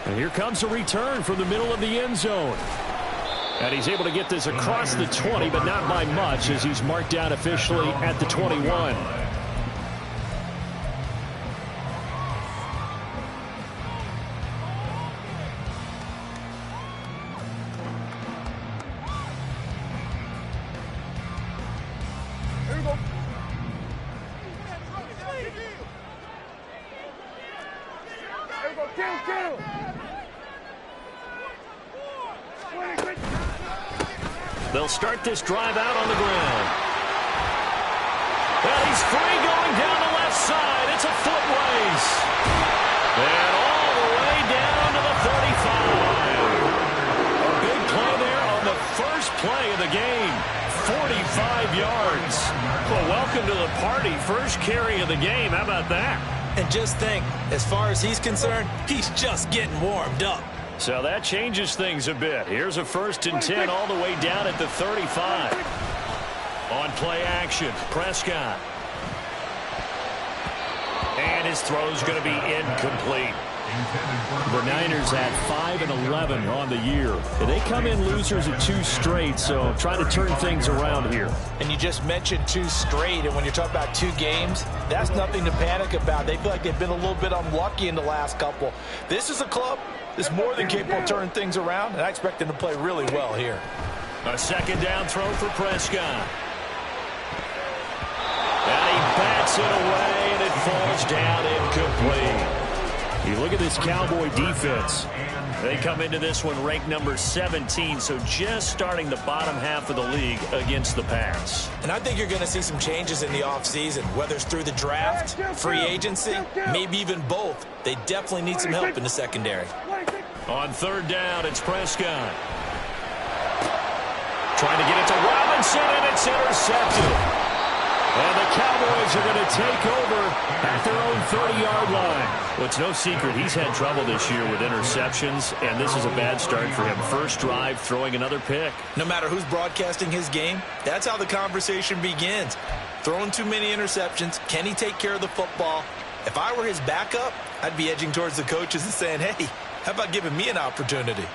And here comes a return from the middle of the end zone. And he's able to get this across the 20, but not by much, as he's marked down officially at the 21. They'll start this drive out on the ground. And he's free going down the left side. It's a foot race. And all the way down to the 35. A big play there on the first play of the game. 45 yards. Well, welcome to the party. First carry of the game. How about that? And just think, as far as he's concerned, he's just getting warmed up. So that changes things a bit. Here's a 1st and 10 all the way down at the 35. On play action, Prescott. And his throw's going to be incomplete. The Niners at 5-11 on the year. And they come in losers at 2 straight, so trying to turn things around here. And you just mentioned 2 straight, and when you're talking about 2 games, that's nothing to panic about. They feel like they've been a little bit unlucky in the last couple. This is a club that's more than capable of turning things around, and I expect them to play really well here. A 2nd down throw for Prescott. And he bats it away, and it falls down incomplete. You look at this Cowboy defense. They come into this one ranked number 17, so just starting the bottom half of the league against the pass. And I think you're going to see some changes in the offseason, whether it's through the draft, free agency, maybe even both. They definitely need some help in the secondary. On 3rd down, it's Prescott. Trying to get it to Robinson, and it's intercepted. And the Cowboys are going to take over at their own 30-yard line. Well, it's no secret he's had trouble this year with interceptions, and this is a bad start for him. First drive, throwing another pick. No matter who's broadcasting his game, that's how the conversation begins. Throwing too many interceptions, can he take care of the football? If I were his backup, I'd be edging towards the coaches and saying, hey, how about giving me an opportunity?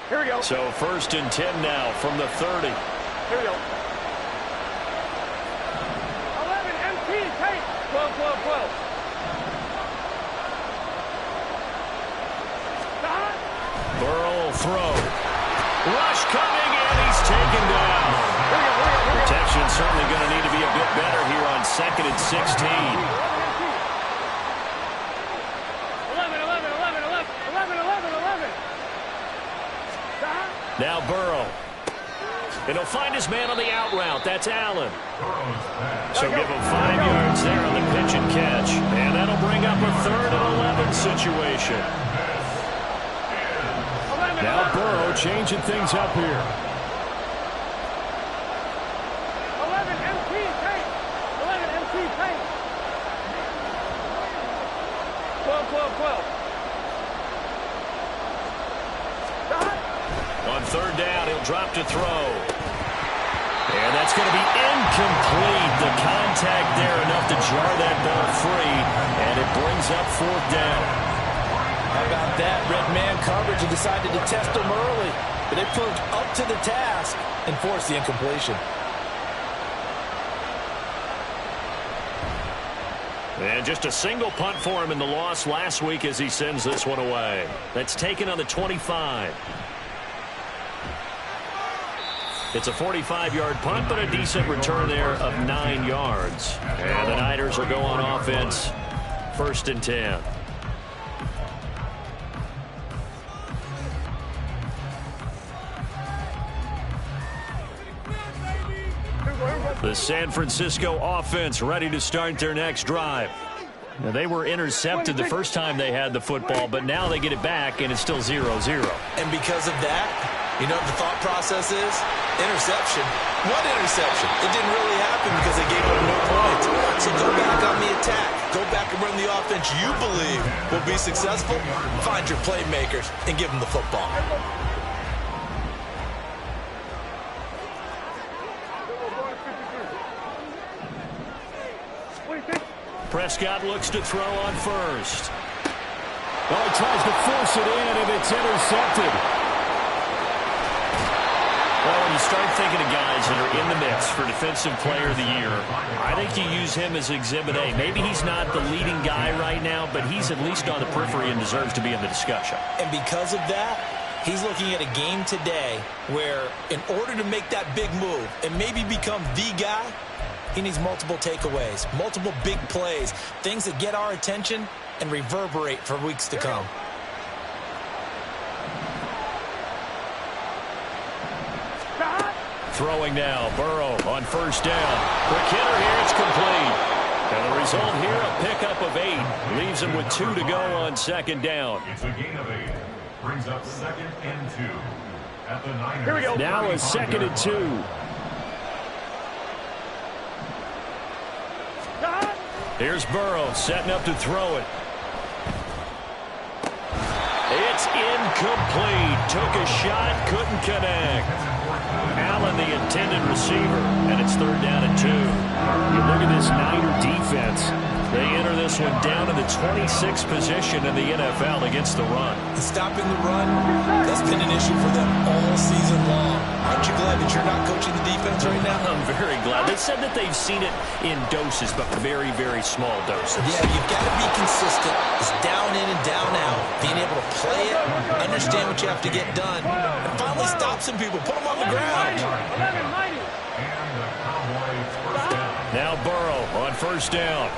Here we go. So 1st and 10 now from the 30. Here we go. 11, MT, take. 12, 12, 12. Burrow will throw. Rush coming, and he's taken down. Protection certainly going to need to be a bit better here on 2nd and 16. 11. Now Burrow. And he'll find his man on the out route. That's Allen. So give him 5 yards there on the pitch and catch. And that'll bring up a 3rd and 11 situation. Now Burrow changing things up here. 11 MT tank. 11 MT tank. 12, 12, 12. On 3rd down, he'll drop to throw. And that's going to be incomplete. The contact there enough to jar that ball free. And it brings up 4th down. How about that? Red man coverage and decided to test him early. But they proved up to the task and forced the incompletion. And just a single punt for him in the loss last week as he sends this one away. That's taken on the 25. It's a 45-yard punt, but a decent return there of 9 yards. And the Niners are going on offense, 1st and 10. The San Francisco offense ready to start their next drive. Now, they were intercepted the first time they had the football, but now they get it back, and it's still 0-0. And because of that, you know what the thought process is? Interception. What interception? It didn't really happen because they gave up no points. So go back on the attack. Go back and run the offense you believe will be successful. Find your playmakers and give them the football. Prescott looks to throw on first. Well, he tries to force it in, and it's intercepted. Well, when you start thinking of guys that are in the mix for Defensive Player of the Year, I think you use him as Exhibit A. Maybe he's not the leading guy right now, but he's at least on the periphery and deserves to be in the discussion. And because of that, he's looking at a game today where in order to make that big move and maybe become the guy, he needs multiple takeaways, multiple big plays, things that get our attention and reverberate for weeks to come. Throwing now, Burrow on first down. Quick hitter here, it's complete. And the result here, a pickup of 8. Leaves him with 2 to go on second down. It's a gain of 8. Brings up 2nd and 2. At the Niners. Here we go. Now a 2nd and 2. Here's Burrow setting up to throw it. It's incomplete. Took a shot, couldn't connect. Allen, the intended receiver, and it's 3rd down and 2. You look at this Niner defense. They enter this one down in the 26th position in the NFL against the run. Stopping the run, that's been an issue for them all season long. Aren't you glad that you're not coaching the defense right now? I'm very glad. They said that they've seen it in doses, but very, very small doses. Yeah, you've got to be consistent. It's down in and down out. Being able to play it, understand what you have to get done, and finally stop some people, put them on the ground. 11, mighty. And the Cowboys first down. Now Burrow on first down.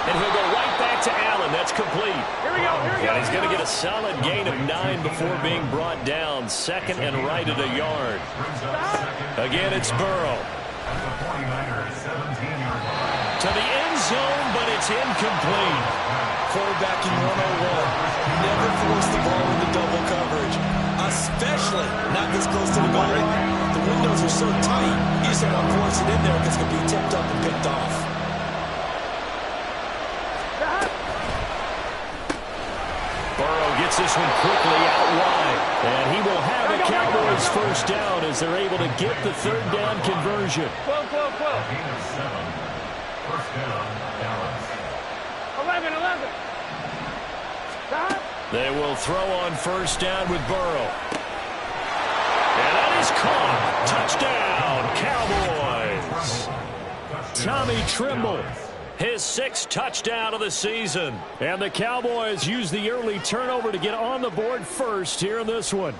And he'll go right back to Allen. That's complete. Here we go, here we go. And he's going to get a solid gain of 9 before being brought down. 2nd and right at a yard. Again, it's Burrow. At the 49ers, 17-yard line. To the end zone, but it's incomplete. Quarterbacking 101. Never force the ball into double coverage, especially not this close to the goal line. The windows are so tight, you just don't want to force it in there because it could be tipped up and picked off. Burrow gets this one quickly out wide. And he will have a Cowboys first down as they're able to get the 3rd down conversion. 12. Gain of 7. First down, Dallas. 11. Stop. They will throw on first down with Burrow. And that is caught. Touchdown, Cowboys. Tommy Trimble, his 6th touchdown of the season. And the Cowboys use the early turnover to get on the board first here in this one.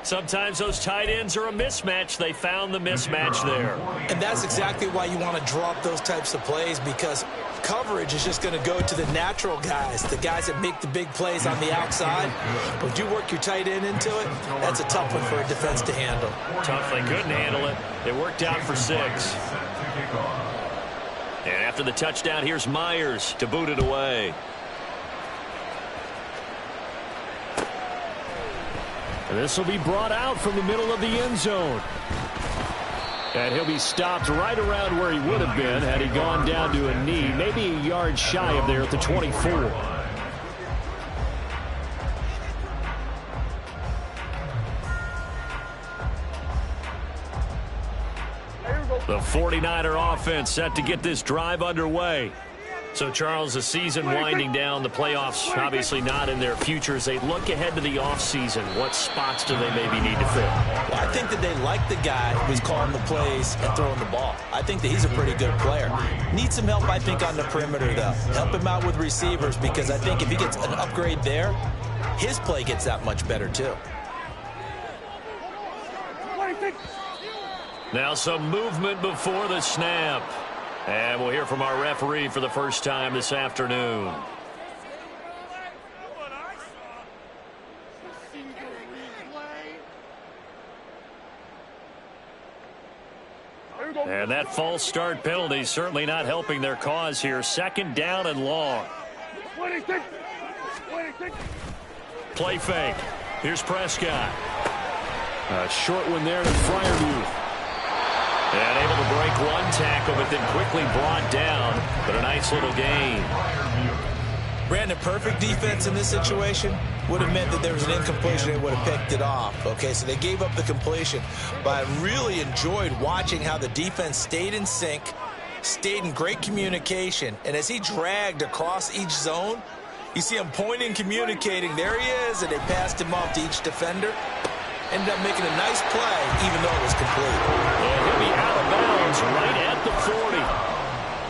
Sometimes those tight ends are a mismatch. They found the mismatch there. And that's exactly why you want to drop those types of plays, because coverage is just going to go to the natural guys, the guys that make the big plays on the outside. But you work your tight end into it, that's a tough one for a defense to handle. Tough, they couldn't handle it. It worked out for 6. And after the touchdown, here's Myers to boot it away. And this will be brought out from the middle of the end zone. And he'll be stopped right around where he would have been had he gone down to a knee, maybe a yard shy of there at the 24. The 49er offense set to get this drive underway. So, Charles, the season winding down, the playoffs obviously not in their future. As they look ahead to the offseason, what spots do they maybe need to fill? Well, I think that they like the guy who's calling the plays and throwing the ball. I think that he's a pretty good player. Needs some help, I think, on the perimeter, though. Help him out with receivers, because I think if he gets an upgrade there, his play gets that much better, too. Now some movement before the snap. And we'll hear from our referee for the first time this afternoon. And that false start penalty certainly not helping their cause here. 2nd down and long. Play fake. Here's Prescott. A short one there to Freiermuth. And able to break one tackle, but then quickly brought down. But a nice little gain. Brandon, perfect defense in this situation would have meant that there was an incompletion. They would have picked it off. Okay, so they gave up the completion. But I really enjoyed watching how the defense stayed in sync stayed in great communication. And as he dragged across each zone, you see him pointing, communicating. There he is, and they passed him off to each defender. Ended up making a nice play, even though it was complete. And he'll be out of bounds right at the 40.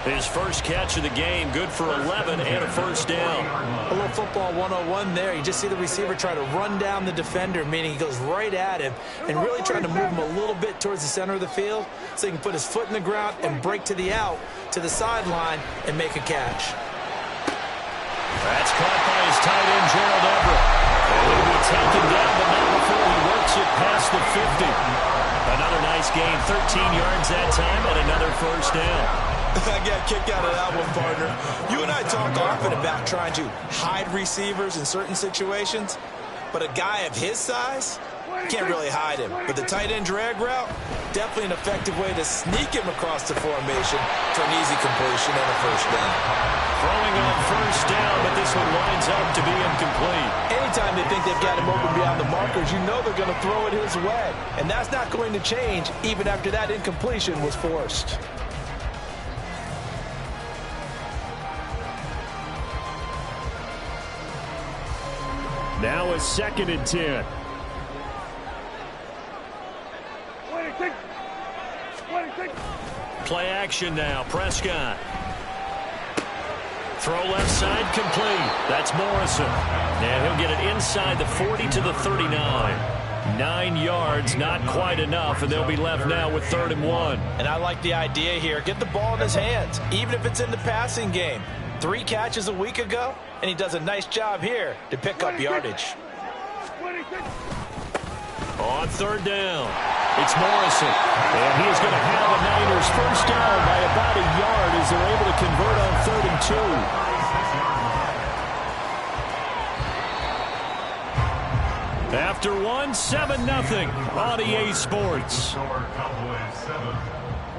His first catch of the game, good for 11 and a first down. A little football 101 there. You just see the receiver try to run down the defender, meaning he goes right at him and really trying to move him a little bit towards the center of the field so he can put his foot in the ground and break to the out, to the sideline, and make a catch. That's caught by his tight end, Gerald Everett. And he'll be taken down, but not before he works it past the 50. Another nice gain, 13 yards that time, and another first down. I got a kick out of that one, partner. You and I talk often about trying to hide receivers in certain situations, but a guy of his size can't really hide him. But the tight end drag route, definitely an effective way to sneak him across the formation for an easy completion and a first down. Throwing on first down, but this one winds up to be incomplete. Anytime they think they've got him open beyond the markers, you know they're going to throw it his way. And that's not going to change even after that incompletion was forced. Now a 2nd and 10. Play action now. Prescott. Throw left side complete. That's Morrison. And he'll get it inside the 40 to the 39. 9 yards, not quite enough, and they'll be left now with 3rd and 1. And I like the idea here. Get the ball in his hands, even if it's in the passing game. 3 catches a week ago, and he does a nice job here to pick up yardage. On 3rd down, it's Morrison. And he is going to have a Niners first down by about a yard as they're able to convert on 3rd and 2. After 1, 7-0 on EA Sports. Cowboys 7,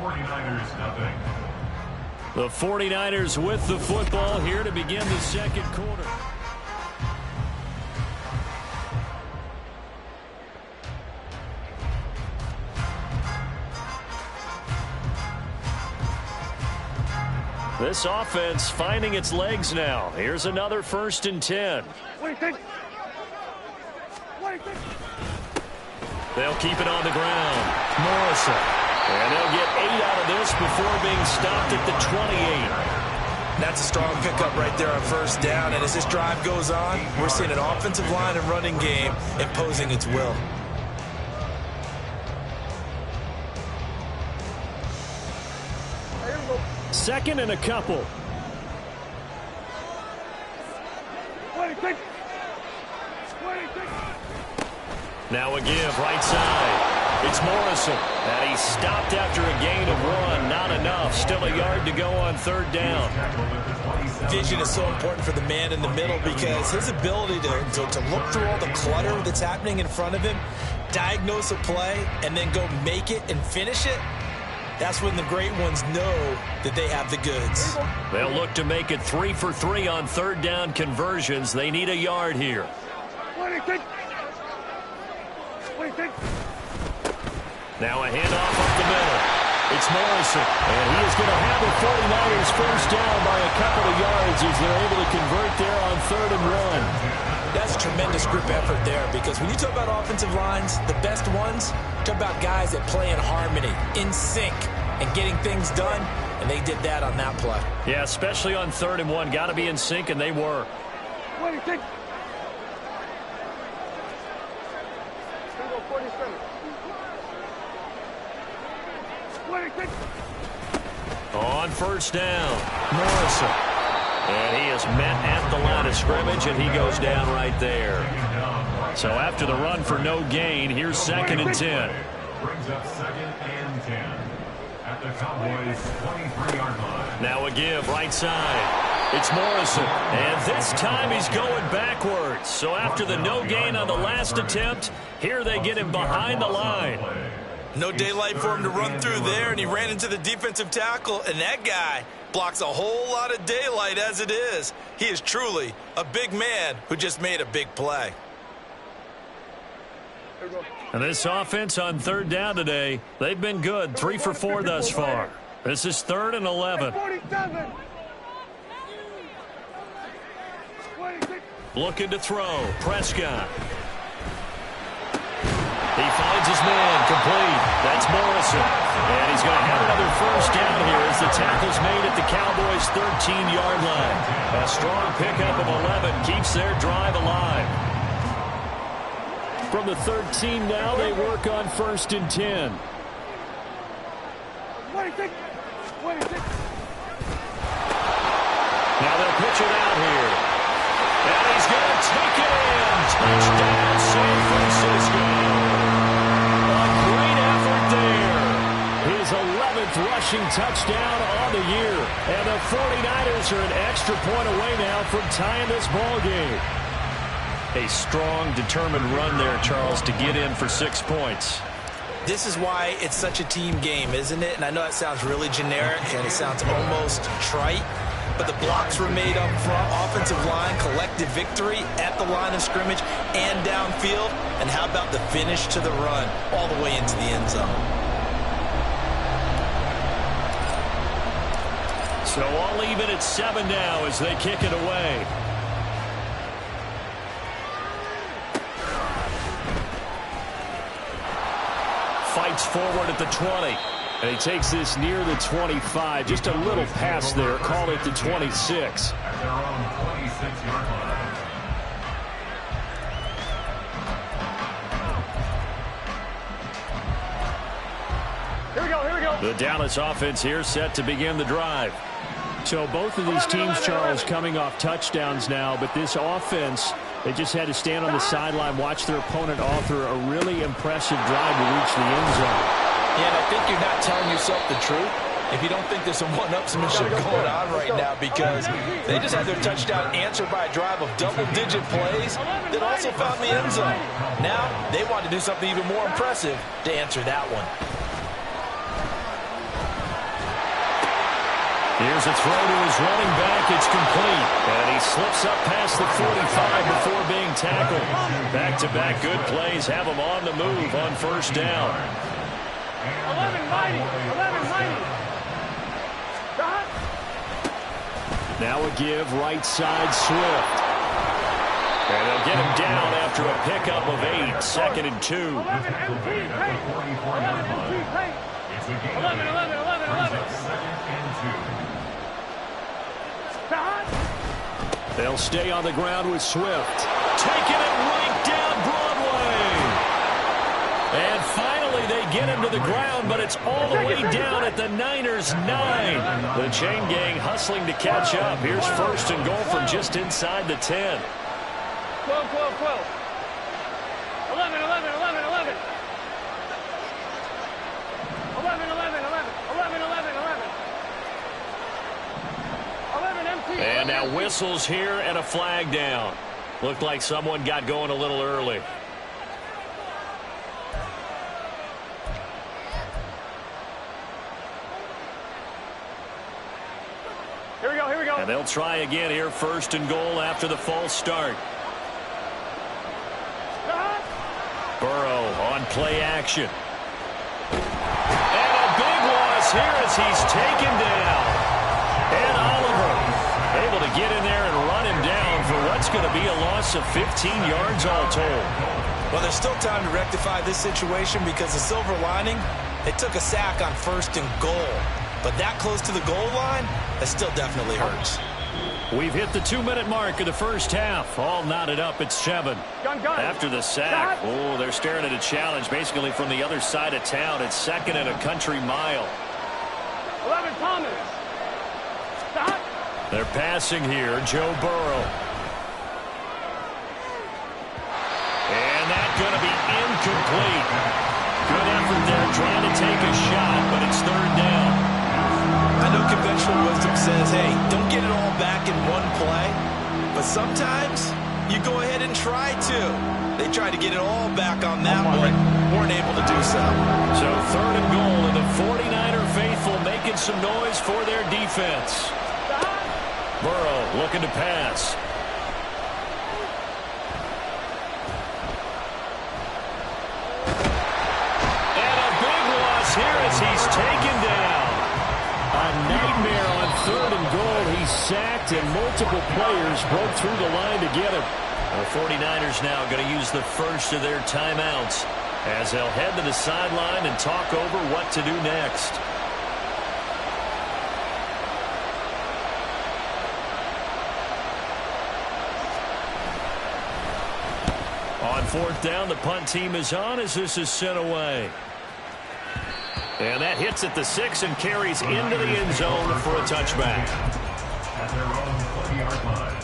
49ers nothing. The 49ers with the football here to begin the 2nd quarter. This offense finding its legs now. Here's another 1st and 10. They'll keep it on the ground. Morrison. And they'll get 8 out of this before being stopped at the 28. That's a strong pickup right there on 1st down. And as this drive goes on, we're seeing an offensive line and running game imposing its will. Second and a couple. Now a give, right side. It's Morrison. And he's stopped after a gain of 1. Not enough. Still a yard to go on 3rd down. Vision is so important for the man in the middle because his ability to look through all the clutter that's happening in front of him, diagnose a play, and then go make it and finish it, that's when the great ones know that they have the goods. They'll look to make it 3 for 3 on 3rd down conversions. They need a yard here. Now a handoff up the middle. It's Morrison. And he is going to have the 49ers first down by a couple of yards as they're able to convert there on 3rd and 1. That's a tremendous group effort there because when you talk about offensive lines, the best ones, talk about guys that play in harmony, in sync, and getting things done, and they did that on that play. Yeah, especially on 3rd and 1. Got to be in sync, and they were. On 1st down, Morrison. And he is met at the line of scrimmage, and he goes down right there. So after the run for no gain, here's 2nd and 10. Brings up 2nd and 10 at the Cowboys 23-yard line. Now a give, right side. It's Morrison. And this time he's going backwards. So after the no gain on the last attempt, here they get him behind the line. No daylight for him to run through there, and he ran into the defensive tackle, and that guy blocks a whole lot of daylight as it is. He is truly a big man who just made a big play. And this offense on 3rd down today, they've been good, 3 for 4 thus far. This is 3rd and 11. 47. 26. Looking to throw. Prescott. He finds his man, complete. That's Morrison. And he's going to have another first down here as the tackle's made at the Cowboys' 13-yard line. A strong pickup of 11 keeps their drive alive. From the 13 now, they work on 1st and 10. 26. 26. Now they'll pitch it out here. And he's going to take it in. Touchdown, San Francisco. His 11th rushing touchdown on the year. And the 49ers are an extra point away now from tying this ball game. A strong, determined run there, Charles, to get in for 6 points. This is why it's such a team game, isn't it? And I know that sounds really generic and it sounds almost trite, but the blocks were made up front, offensive line, collective victory at the line of scrimmage and downfield. And how about the finish to the run all the way into the end zone? So all even at 7 now as they kick it away. Fights forward at the 20. And he takes this near the 25. Just a little pass there. Call it the 26. At their own 26-yard line. Here we go, here we go. The Dallas offense here set to begin the drive. So both of these teams, Charles, coming off touchdowns now, but this offense, they just had to stand on the sideline, watch their opponent author a really impressive drive to reach the end zone. Yeah, and I think you're not telling yourself the truth if you don't think there's some one-upsmanship going on right now, because they just had their touchdown answered by a drive of double-digit plays that also found the end zone. Now they want to do something even more impressive to answer that one. Here's a throw to his running back. It's complete. And he slips up past the 45 before being tackled. Back-to-back good plays have him on the move on 1st down. 11 mighty. 11 mighty. Stop. Now a give right side Swift. And they'll get him down after a pickup of 8. 2nd and 2. 11 MT paint. 11 MT paint. 11, 11, 11, 11. 2nd and 2. They'll stay on the ground with Swift. Taking it right down Broadway. And finally they get him to the ground, but it's all the way down at the Niners' 9. The chain gang hustling to catch up. Here's 1st and goal from just inside the 10. 12, 12, 12. 11, 11, 11, 11. 11, 11, 11. 11, 11, 11. 11 MT. And now whistles here and a flag down. Looked like someone got going a little early. Here we go, here we go. And they'll try again here, 1st and goal after the false start. Burrow on play action. And a big loss here as he's taken down. And Oliver able to get in there and run him down for what's going to be a loss of 15 yards all told. Well, there's still time to rectify this situation because the silver lining, they took a sack on 1st and goal. But that close to the goal line, that still definitely hurts. We've hit the 2-minute mark of the 1st half. All knotted up at 7. Gun. After the sack, oh, they're staring at a challenge basically from the other side of town. It's 2nd and a country mile. 11 Thomas. Stop. They're passing here, Joe Burrow. And that's going to be incomplete. Good effort there trying to take a shot, but it's 3rd down. I know conventional wisdom says, hey, don't get it all back in one play. But sometimes you go ahead and try to. They tried to get it all back on that one. Weren't able to do so. So 3rd and goal, and the 49er faithful making some noise for their defense. Burrow looking to pass. And a big loss here as he's taken down. sacked, and multiple players broke through the line to get him. The 49ers now going to use the first of their timeouts as they'll head to the sideline and talk over what to do next. On fourth down, the punt team is on as this is sent away. And that hits at the 6 and carries into the end zone for a touchback. At their own 40-yard line.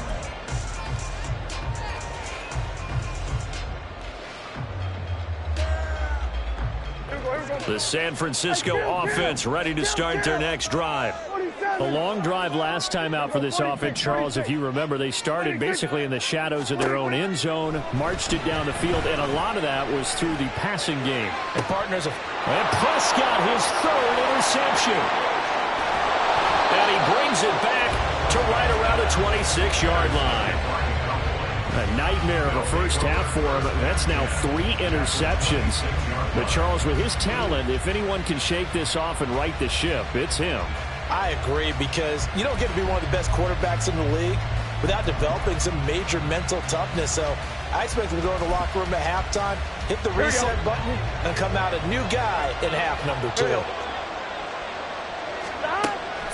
The San Francisco offense ready to start their next drive. A long drive last time out for this offense, Charles. If you remember, they started basically in the shadows of their own end zone, marched it down the field, and a lot of that was through the passing game. And partners of... And Prescott, his third interception. And he brings it back to right around the 26-yard line. A nightmare of a first half for him. That's now 3 interceptions. But Charles, with his talent, if anyone can shake this off and right the ship, it's him. I agree, because you don't get to be one of the best quarterbacks in the league without developing some major mental toughness. So I expect him to go in the locker room at halftime, hit the reset button, and come out a new guy in half number 2.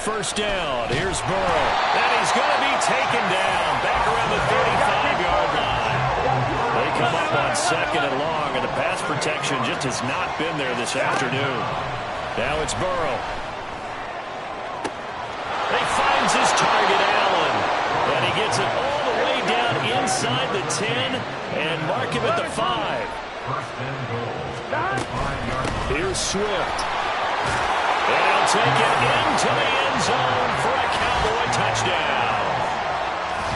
First down. Here's Burrow. And he's going to be taken down back around the 35-yard line. They come up on second and long, and the pass protection just has not been there this afternoon. Now it's Burrow. He finds his target, Allen. And he gets it all the way down inside the 10 and mark him at the 5. First and goal. At the 5-yard line. Here's Swift. And he'll take it into the end zone for a Cowboy touchdown.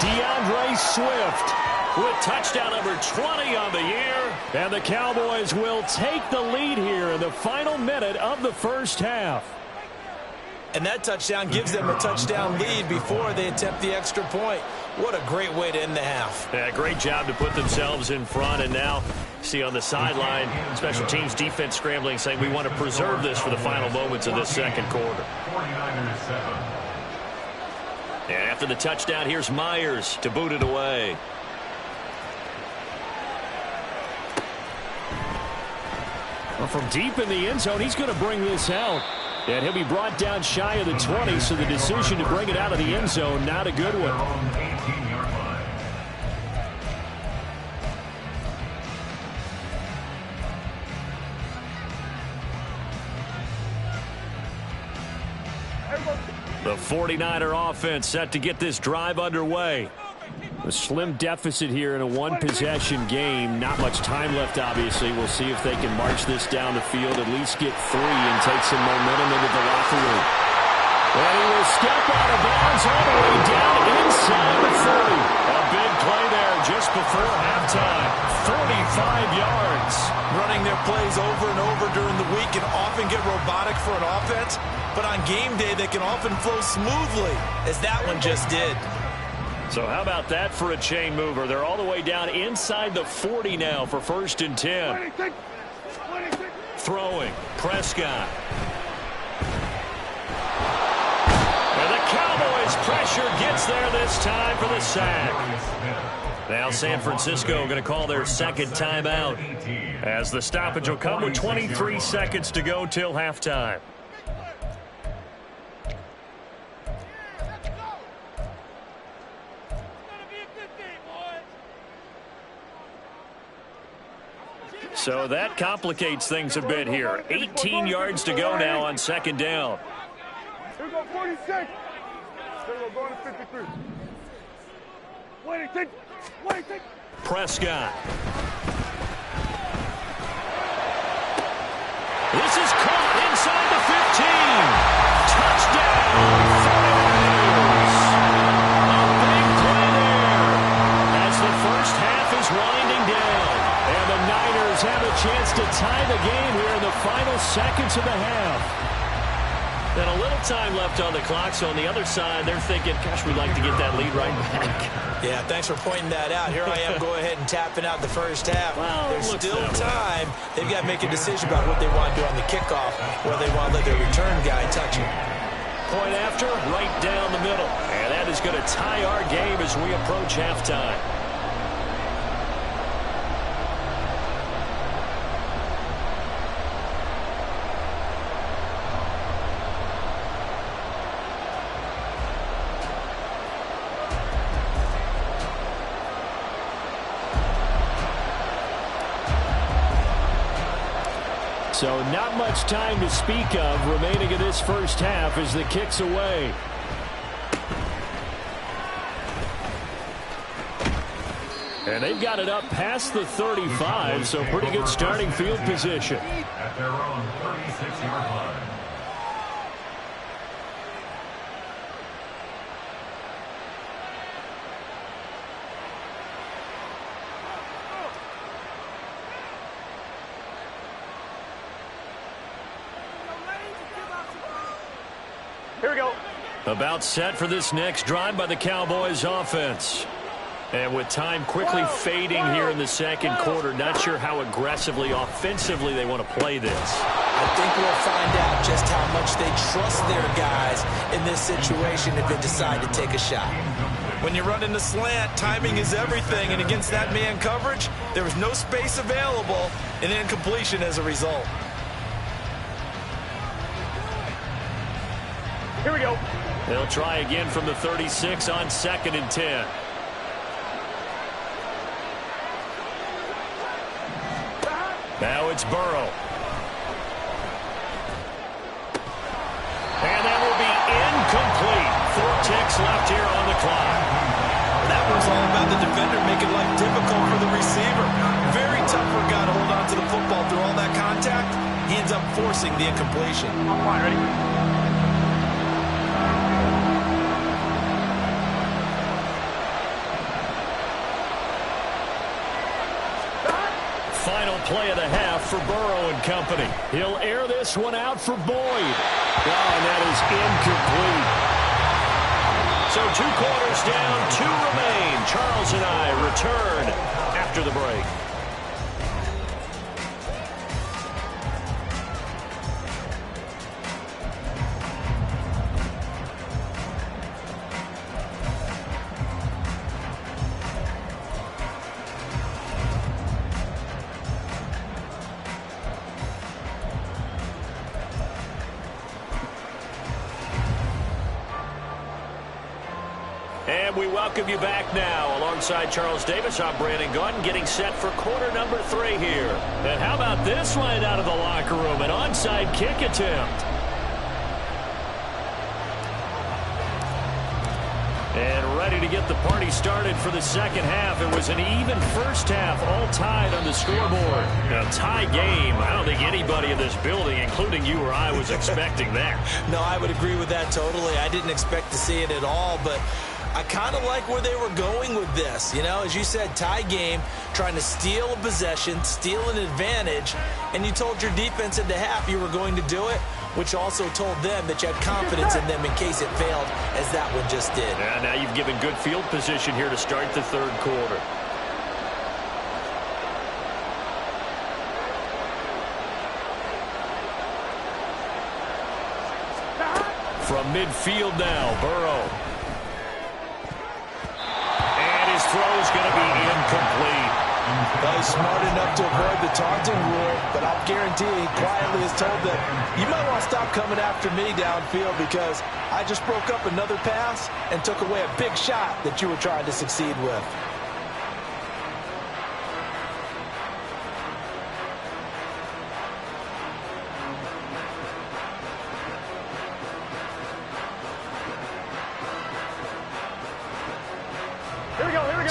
DeAndre Swift with touchdown number 20 on the year. And the Cowboys will take the lead here in the final minute of the first half. And that touchdown gives them a touchdown lead before they attempt the extra point. What a great way to end the half. Yeah, great job to put themselves in front. And now, see on the sideline, special teams defense scrambling, saying we want to preserve this for the final moments of this second quarter. 49ers 7. And after the touchdown, here's Myers to boot it away. Well, from deep in the end zone, he's going to bring this out. And he'll be brought down shy of the 20, so the decision to bring it out of the end zone, not a good one. 18-yard line. The 49er offense set to get this drive underway. A slim deficit here in a one-possession game. Not much time left, obviously. We'll see if they can march this down the field, at least get 3 and take some momentum into the locker room. And he will step out of bounds all the way down inside the 40. A big play there just before halftime. 45 yards. Running their plays over and over during the week can often get robotic for an offense, but on game day they can often flow smoothly, as that one just did. So how about that for a chain mover? They're all the way down inside the 40 now for first and 10. Throwing. Prescott. And the Cowboys pressure gets there this time for the sack. Now San Francisco going to call their second timeout as the stoppage will come with 23 seconds to go till halftime. So that complicates things a bit here. 18 yards to go now on second down. Here we go, 46. Here we go, going to 53. Wait. Prescott. This is caught inside the 15. Touchdown, 49ers. A big play there as the first half is winding down. And the Niners have a chance to tie the game here in the final seconds of the half. And a little time left on the clock, so on the other side, they're thinking, gosh, we'd like to get that lead right back. Yeah, thanks for pointing that out. Here I am, go ahead and tapping out the first half. Well, there's still time. They've got to make a decision about what they want to do on the kickoff, or they want to let their return guy touch it. point after, right down the middle. And that is going to tie our game as we approach halftime. So not much time to speak of remaining in this first half as the kick's away. And they've got it up past the 35, so pretty good starting field position. At their own 36-yard line. Here we go. About set for this next drive by the Cowboys offense. And with time quickly fading here in the second quarter, not sure how aggressively, offensively they want to play this. I think we'll find out just how much they trust their guys in this situation if they decide to take a shot. When you run in the slant, timing is everything, and against that man coverage, there was no space available, and incompletion as a result. Here we go. They'll try again from the 36 on 2nd and 10. Now it's Burrow. And that will be incomplete. 4 ticks left here on the clock. That was all about the defender making life difficult for the receiver. Very tough for a guy to hold on to the football through all that contact. He ends up forcing the incompletion. Come on, ready? Final play of the half for Burrow and company. He'll air this one out for Boyd. Oh, and that is incomplete. So 2 quarters down, 2 remain. Charles and I return after the break. And we welcome you back now. Alongside Charles Davis, I'm Brandon Gunn, getting set for quarter number 3 here. And how about this line out of the locker room? An onside kick attempt. And ready to get the party started for the second half. It was an even first half, all tied on the scoreboard. A tie game. I don't think anybody in this building, including you or I, was expecting that. No, I would agree with that totally. I didn't expect to see it at all, but I kind of like where they were going with this. You know, as you said, tie game, trying to steal a possession, steal an advantage, and you told your defense at the half you were going to do it, which also told them that you had confidence in them in case it failed, as that one just did. Yeah, now you've given good field position here to start the third quarter. From midfield now, Burrow. Throw's going to be incomplete. Well, he's smart enough to avoid the taunting rule, but I'll guarantee he quietly has told them, you might want to stop coming after me downfield because I just broke up another pass and took away a big shot that you were trying to succeed with.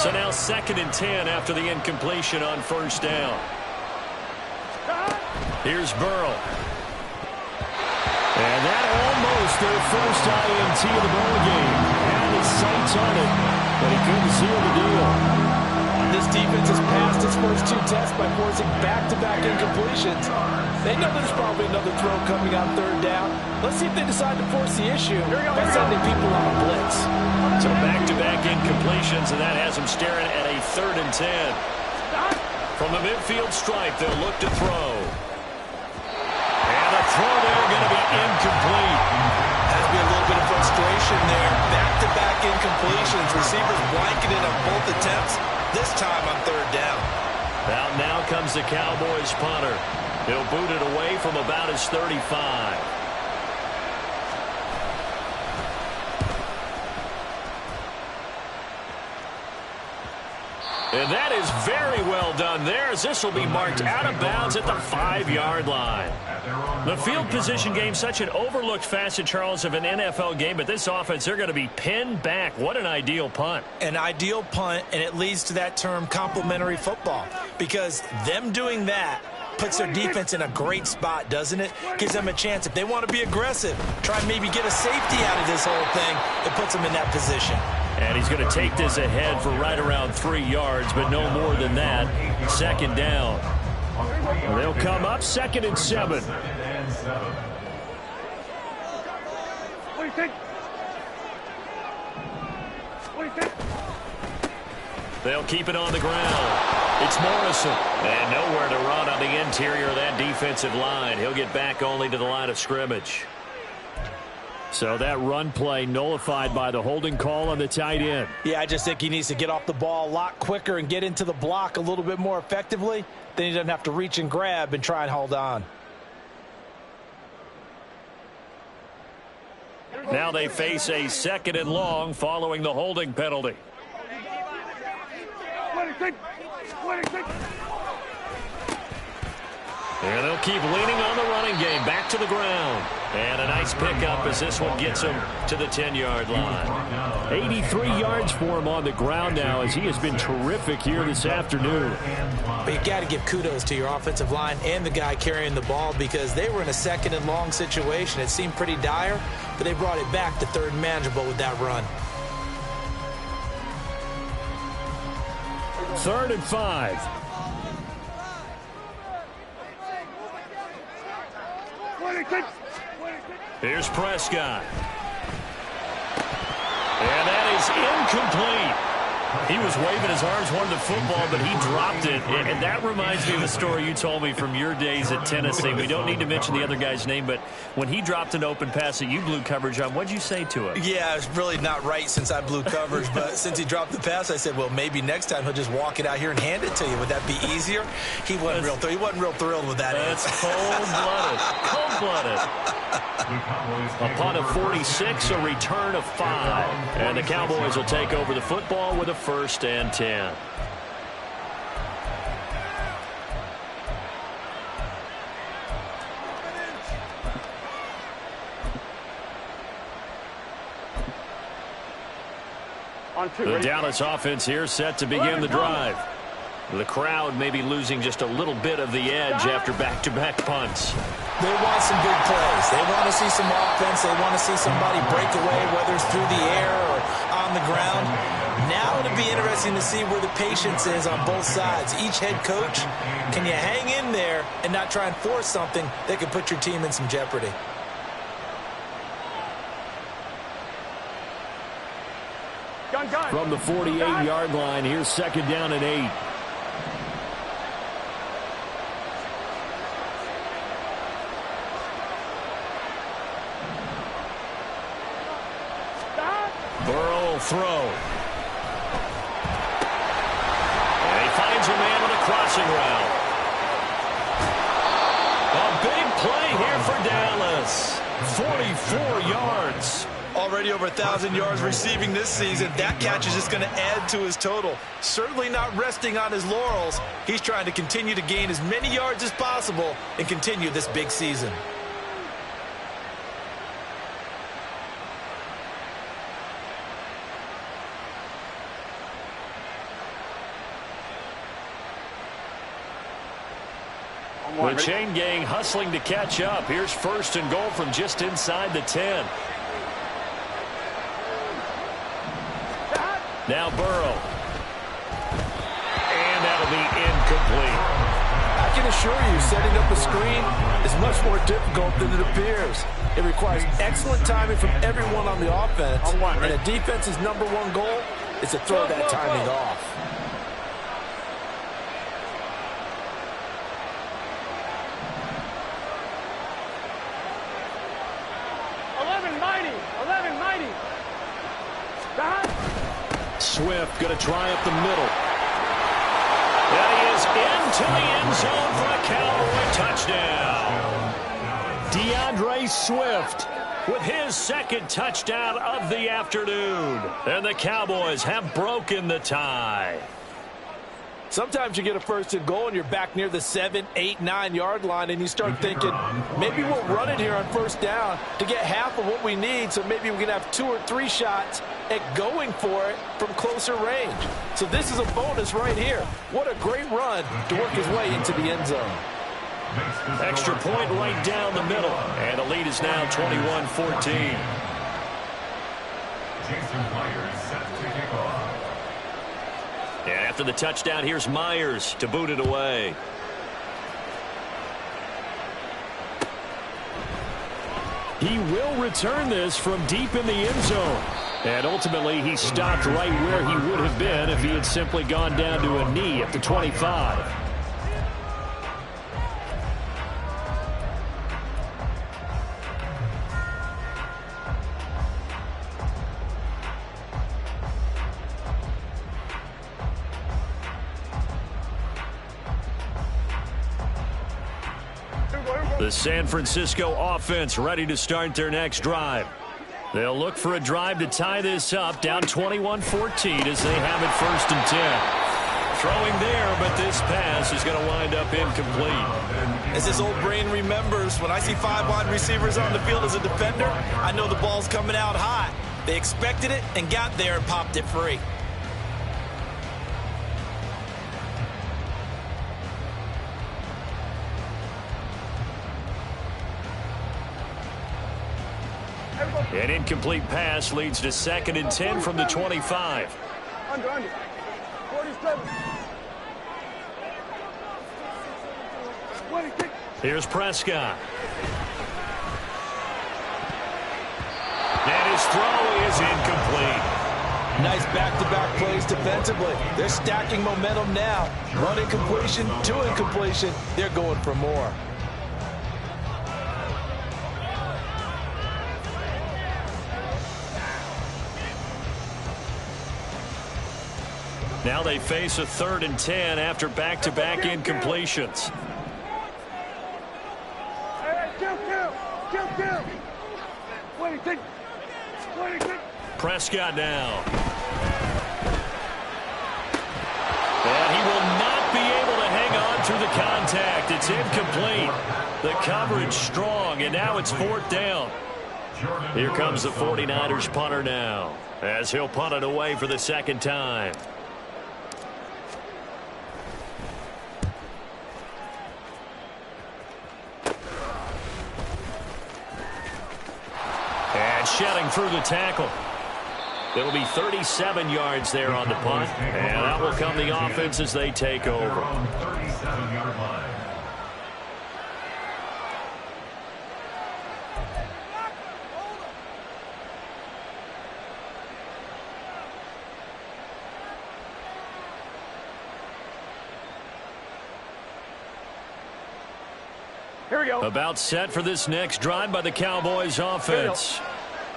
So now 2nd and 10 after the incompletion on first down. Here's Burrow. And that almost their first INT of the ball game. Had his sights on it, but he couldn't seal the deal. This defense has passed its first 2 tests by forcing back-to-back incompletions. They know there's probably another throw coming on 3rd down. Let's see if they decide to force the issue by sending people on a blitz. So back-to-back incompletions, and that has them staring at a 3rd and 10. From the midfield stripe, they'll look to throw. And the throw there going to be incomplete. Has to be a little bit frustration there. Back-to-back incompletions. Receivers blanketed on both attempts. This time on third down. Out now comes the Cowboys punter. He'll boot it away from about his 35. And that is very well done there, as this will be marked out of bounds at the 5-yard line. The field position game, such an overlooked facet, Charles, of an NFL game, but this offense, they're going to be pinned back. What an ideal punt. An ideal punt, and it leads to that term complementary football, because them doing that puts their defense in a great spot, doesn't it? Gives them a chance. If they want to be aggressive, try and maybe get a safety out of this whole thing, it puts them in that position. And he's going to take this ahead for right around 3 yards, but no more than that. Second down. They'll come up 2nd and 7. What do you think? What do you think? They'll keep it on the ground. It's Morrison. And nowhere to run on the interior of that defensive line. He'll get back only to the line of scrimmage. So that run play nullified by the holding call on the tight end. Yeah, I just think he needs to get off the ball a lot quicker and get into the block a little bit more effectively. Then he doesn't have to reach and grab and try and hold on. Now they face a 2nd and long following the holding penalty. What do you think? What do you think? And they'll keep leaning on the running game. Back to the ground. And a nice pickup as this one gets him to the 10-yard line. 83 yards for him on the ground now, as he has been terrific here this afternoon. But you got to give kudos to your offensive line and the guy carrying the ball, because they were in a 2nd and long situation. It seemed pretty dire, but they brought it back to 3rd and manageable with that run. 3rd and 5. What do you think? Here's Prescott. And that is incomplete. He was waving his arms, wanted the football, but he dropped it. And that reminds me of the story you told me from your days at Tennessee. We don't need to mention the other guy's name, but when he dropped an open pass that you blew coverage on, what'd you say to him? Yeah, it's really not right since I blew coverage, but since he dropped the pass, I said, well, maybe next time he'll just walk it out here and hand it to you. Would that be easier? He wasn't real thrilled with that. That's cold-blooded. A punt of 46, a return of 5. And the Cowboys will take over the football with a 1st and 10. The Dallas offense here set to begin the drive. The crowd may be losing just a little bit of the edge after back-to-back punts. They want some big plays. They want to see some offense. They want to see somebody break away, whether it's through the air or on the ground. Now it'll be interesting to see where the patience is on both sides. Each head coach, can you hang in there and not try and force something that could put your team in some jeopardy? From the 48-yard line, here's 2nd down and 8. Burrow will throw. And he finds a man with a crossing route. A big play here for Dallas. 44 yards. Already over 1,000 yards receiving this season. That catch is just going to add to his total. Certainly not resting on his laurels. He's trying to continue to gain as many yards as possible and continue this big season. The chain gang hustling to catch up. Here's 1st and goal from just inside the 10. Now Burrow. And that'll be incomplete. I can assure you, setting up a screen is much more difficult than it appears. It requires excellent timing from everyone on the offense, and a defense's #1 goal is to throw that timing off. Mighty. Swift going to try up the middle. And he is into the end zone for a Cowboy touchdown. DeAndre Swift with his second touchdown of the afternoon. And the Cowboys have broken the tie. Sometimes you get a first and goal and you're back near the 7, 8, 9 yard line and you start thinking, maybe we'll run it here on first down to get half of what we need, so maybe we can have 2 or 3 shots at going for it from closer range. So this is a bonus right here. What a great run to work his way into the end zone. Extra point right down the middle. And the lead is now 21-14. Jason Myers set to kick off. And after the touchdown, here's Myers to boot it away. He will return this from deep in the end zone. And ultimately, he stopped right where he would have been if he had simply gone down to a knee at the 25. The San Francisco offense ready to start their next drive. They'll look for a drive to tie this up, down 21-14 as they have it 1st and 10. Throwing there, but this pass is going to wind up incomplete. As this old brain remembers, when I see 5 wide receivers on the field as a defender, I know the ball's coming out hot. They expected it and got there and popped it free. An incomplete pass leads to 2nd and 10 from the 25. Under. 47. 26. Here's Prescott. And his throw is incomplete. Nice back-to-back plays defensively. They're stacking momentum now. 1 incompletion, 2 incompletion. They're going for more. Now they face a 3rd and 10 after back-to-back incompletions. Kill. 26. Prescott now. And he will not be able to hang on through the contact. It's incomplete. The coverage strong, and now it's 4th down. Here comes the 49ers punter now, as he'll punt it away for the 2nd time. And shedding through the tackle. It'll be 37 yards there on the punt. And out will come the offense as they take over. 37-yard line. Here we go. About set for this next drive by the Cowboys offense.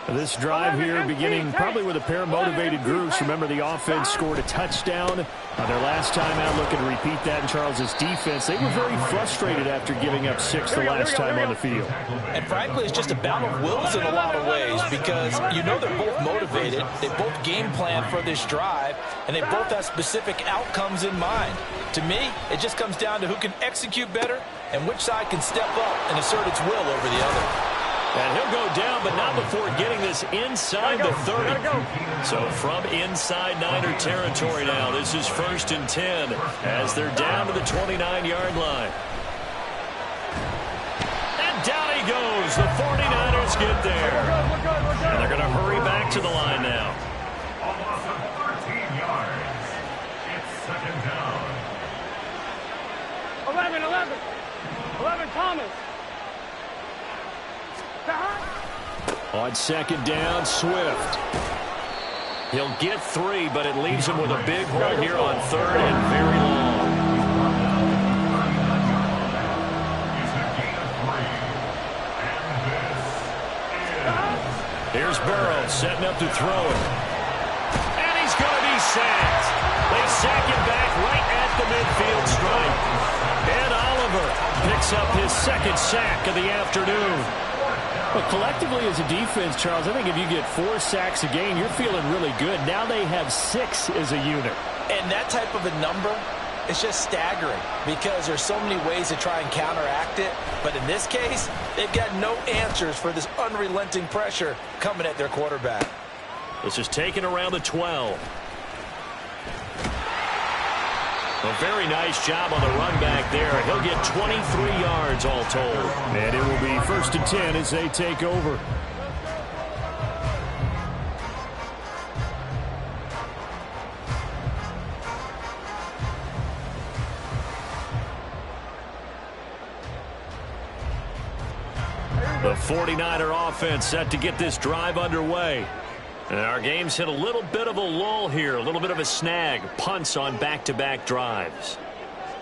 This drive here beginning probably with a pair of motivated groups. Remember, the offense scored a touchdown their last time out. Looking to repeat that in Charles's defense. They were very frustrated after giving up 6 the last time on the field. And frankly, it's just a battle of wills in a lot of ways, because you know they're both motivated. They both game plan for this drive, and they both have specific outcomes in mind. To me, it just comes down to who can execute better and which side can step up and assert its will over the other. And he'll go down, but not before getting this inside the 30. So from inside Niner territory now, this is 1st and 10 as they're down to the 29-yard line. And down he goes. The 49ers get there. And they're going to hurry back to the line now. Almost 13 yards. It's 2nd down. 11, Thomas. On 2nd down, Swift. He'll get 3, but it leaves him with a big hole here on 3rd and very long. Here's Burrow setting up to throw it. And he's going to be sacked. They sack him back right at the midfield stripe. And Oliver picks up his second sack of the afternoon. But collectively as a defense, Charles, I think if you get 4 sacks a game, you're feeling really good. Now they have 6 as a unit. And that type of a number, it's just staggering because there's so many ways to try and counteract it. But in this case, they've got no answers for this unrelenting pressure coming at their quarterback. This is taken around the 12. A very nice job on the run back there. He'll get 23 yards all told. And it will be 1st and 10 as they take over. The 49er offense set to get this drive underway. And our game's hit a little bit of a lull here, a little bit of a snag. Punts on back-to-back drives.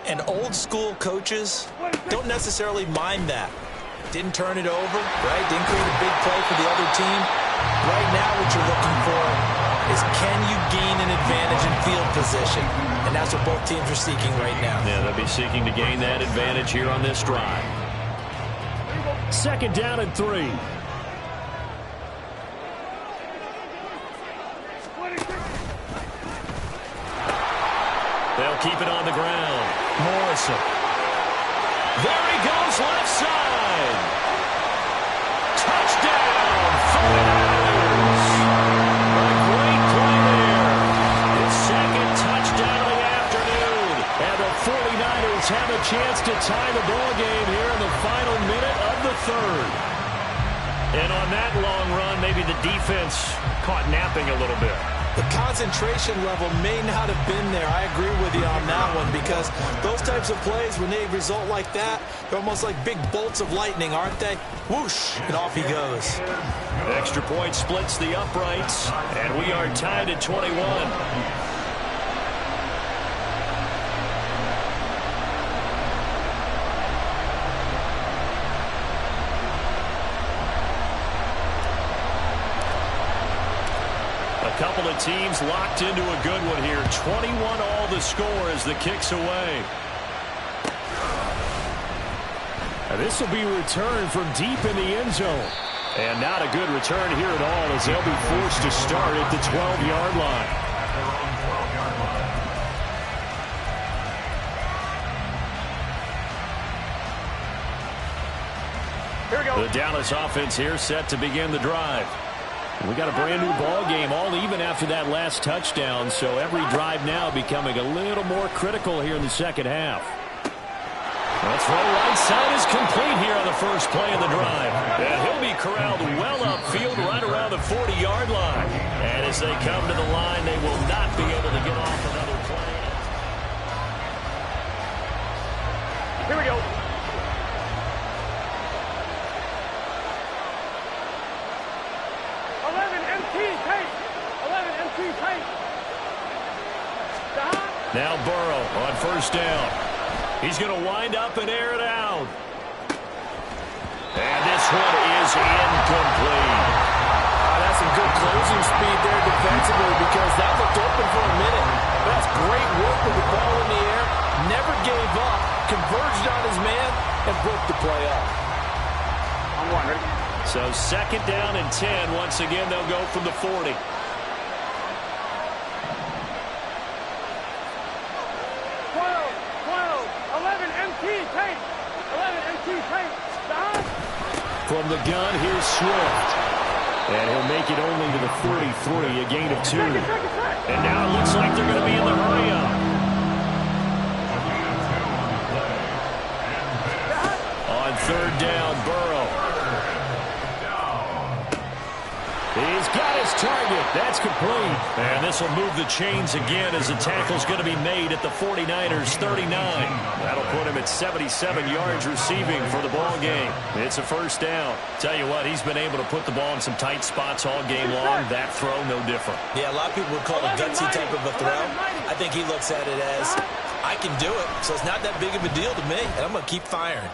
And old-school coaches don't necessarily mind that. Didn't turn it over, right? Didn't create a big play for the other team. Right now what you're looking for is can you gain an advantage in field position? And that's what both teams are seeking right now. Yeah, they'll be seeking to gain that advantage here on this drive. 2nd down and 3. They'll keep it on the ground. Morrison. There he goes, left side. Touchdown, 49ers. A great play there. His second touchdown of the afternoon. And the 49ers have a chance to tie the ball game here in the final minute of the 3rd. And on that long run, maybe the defense caught napping a little bit. The concentration level may not have been there. I agree with you on that one because those types of plays, when they result like that, they're almost like big bolts of lightning, aren't they? Whoosh, and off he goes. Extra point splits the uprights, and we are tied at 21. A couple of teams locked into a good one here. 21 all the score as the kick's away. Now this will be returned from deep in the end zone. And not a good return here at all as they'll be forced to start at the 12-yard line. Here we go. The Dallas offense here set to begin the drive. We got a brand new ball game, all even after that last touchdown, so every drive now becoming a little more critical here in the second half. The throw right side is complete here on the first play of the drive. And he'll be corralled well upfield right around the 40-yard line. And as they come to the line, they will not be able to get off another play. Here we go. Now Burrow on first down. He's going to wind up and air it out. And this one is incomplete. That's some good closing speed there defensively because that looked open for a minute. That's great work with the ball in the air. Never gave up. Converged on his man and broke the play up. I'm one. Ready? So 2nd down and 10. Once again, they'll go from the 40. 11 MT tape. 11 MT tape. From the gun, here's Swift. And he'll make it only to the 33, a gain of 2. And now it looks like they're going to be in the hurry-up. On 3rd down, Burrow. He's got his target. That's complete. And this will move the chains again as the tackle's going to be made at the 49ers 39. That'll put him at 77 yards receiving for the ball game. It's a first down. Tell you what, he's been able to put the ball in some tight spots all game long. That throw, no different. Yeah, a lot of people would call it a gutsy type of a throw. I think he looks at it as, I can do it, so it's not that big of a deal to me, and I'm going to keep firing.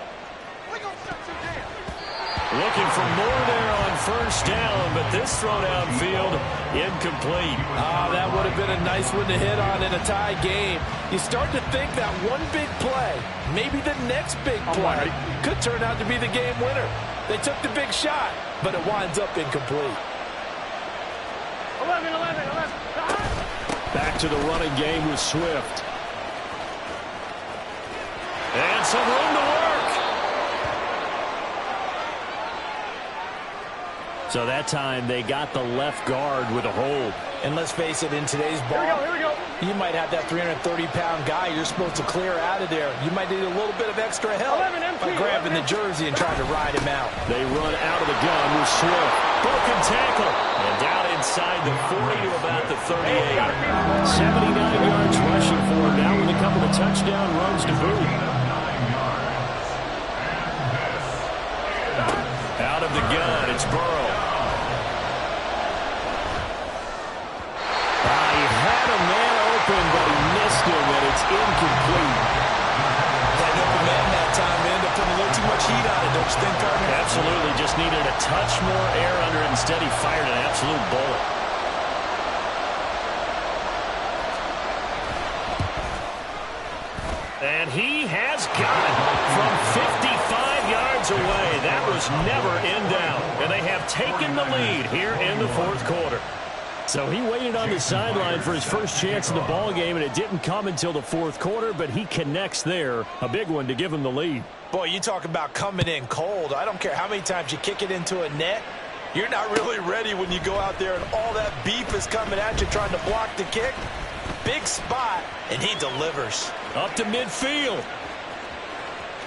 Looking for more there on first down, but this throw downfield incomplete. That would have been a nice one to hit on in a tie game. You start to think that one big play, maybe the next big play, could turn out to be the game winner. They took the big shot, but it winds up incomplete. 11. Back to the running game with Swift. And some room to work. So that time they got the left guard with a hold. And let's face it, in today's ball, Here we go. you might have that 330-pound guy you're supposed to clear out of there. You might need a little bit of extra help 11 MP, by grabbing the jersey and trying to ride him out. They run out of the gun with Swift. Broken tackle. And down inside the 40 to about the 38. 79 yards rushing for him now with a couple of touchdown runs to boot. Out of the gun, it's Burrow. He had a man open, but he missed him, and it's incomplete. That open man that time, man, to put a little too much heat on it, don't you think, partner? Absolutely, just needed a touch more air under it. Instead, he fired an absolute bullet. And he has got it from 55 yards away. That was never in doubt. And they have taken the lead here in the fourth quarter. So he waited on the sideline for his first chance in the ball game, and it didn't come until the fourth quarter, but he connects there. A big one to give him the lead. Boy, you talk about coming in cold. I don't care how many times you kick it into a net. You're not really ready when you go out there and all that beef is coming at you trying to block the kick. Big spot, and he delivers. Up to midfield.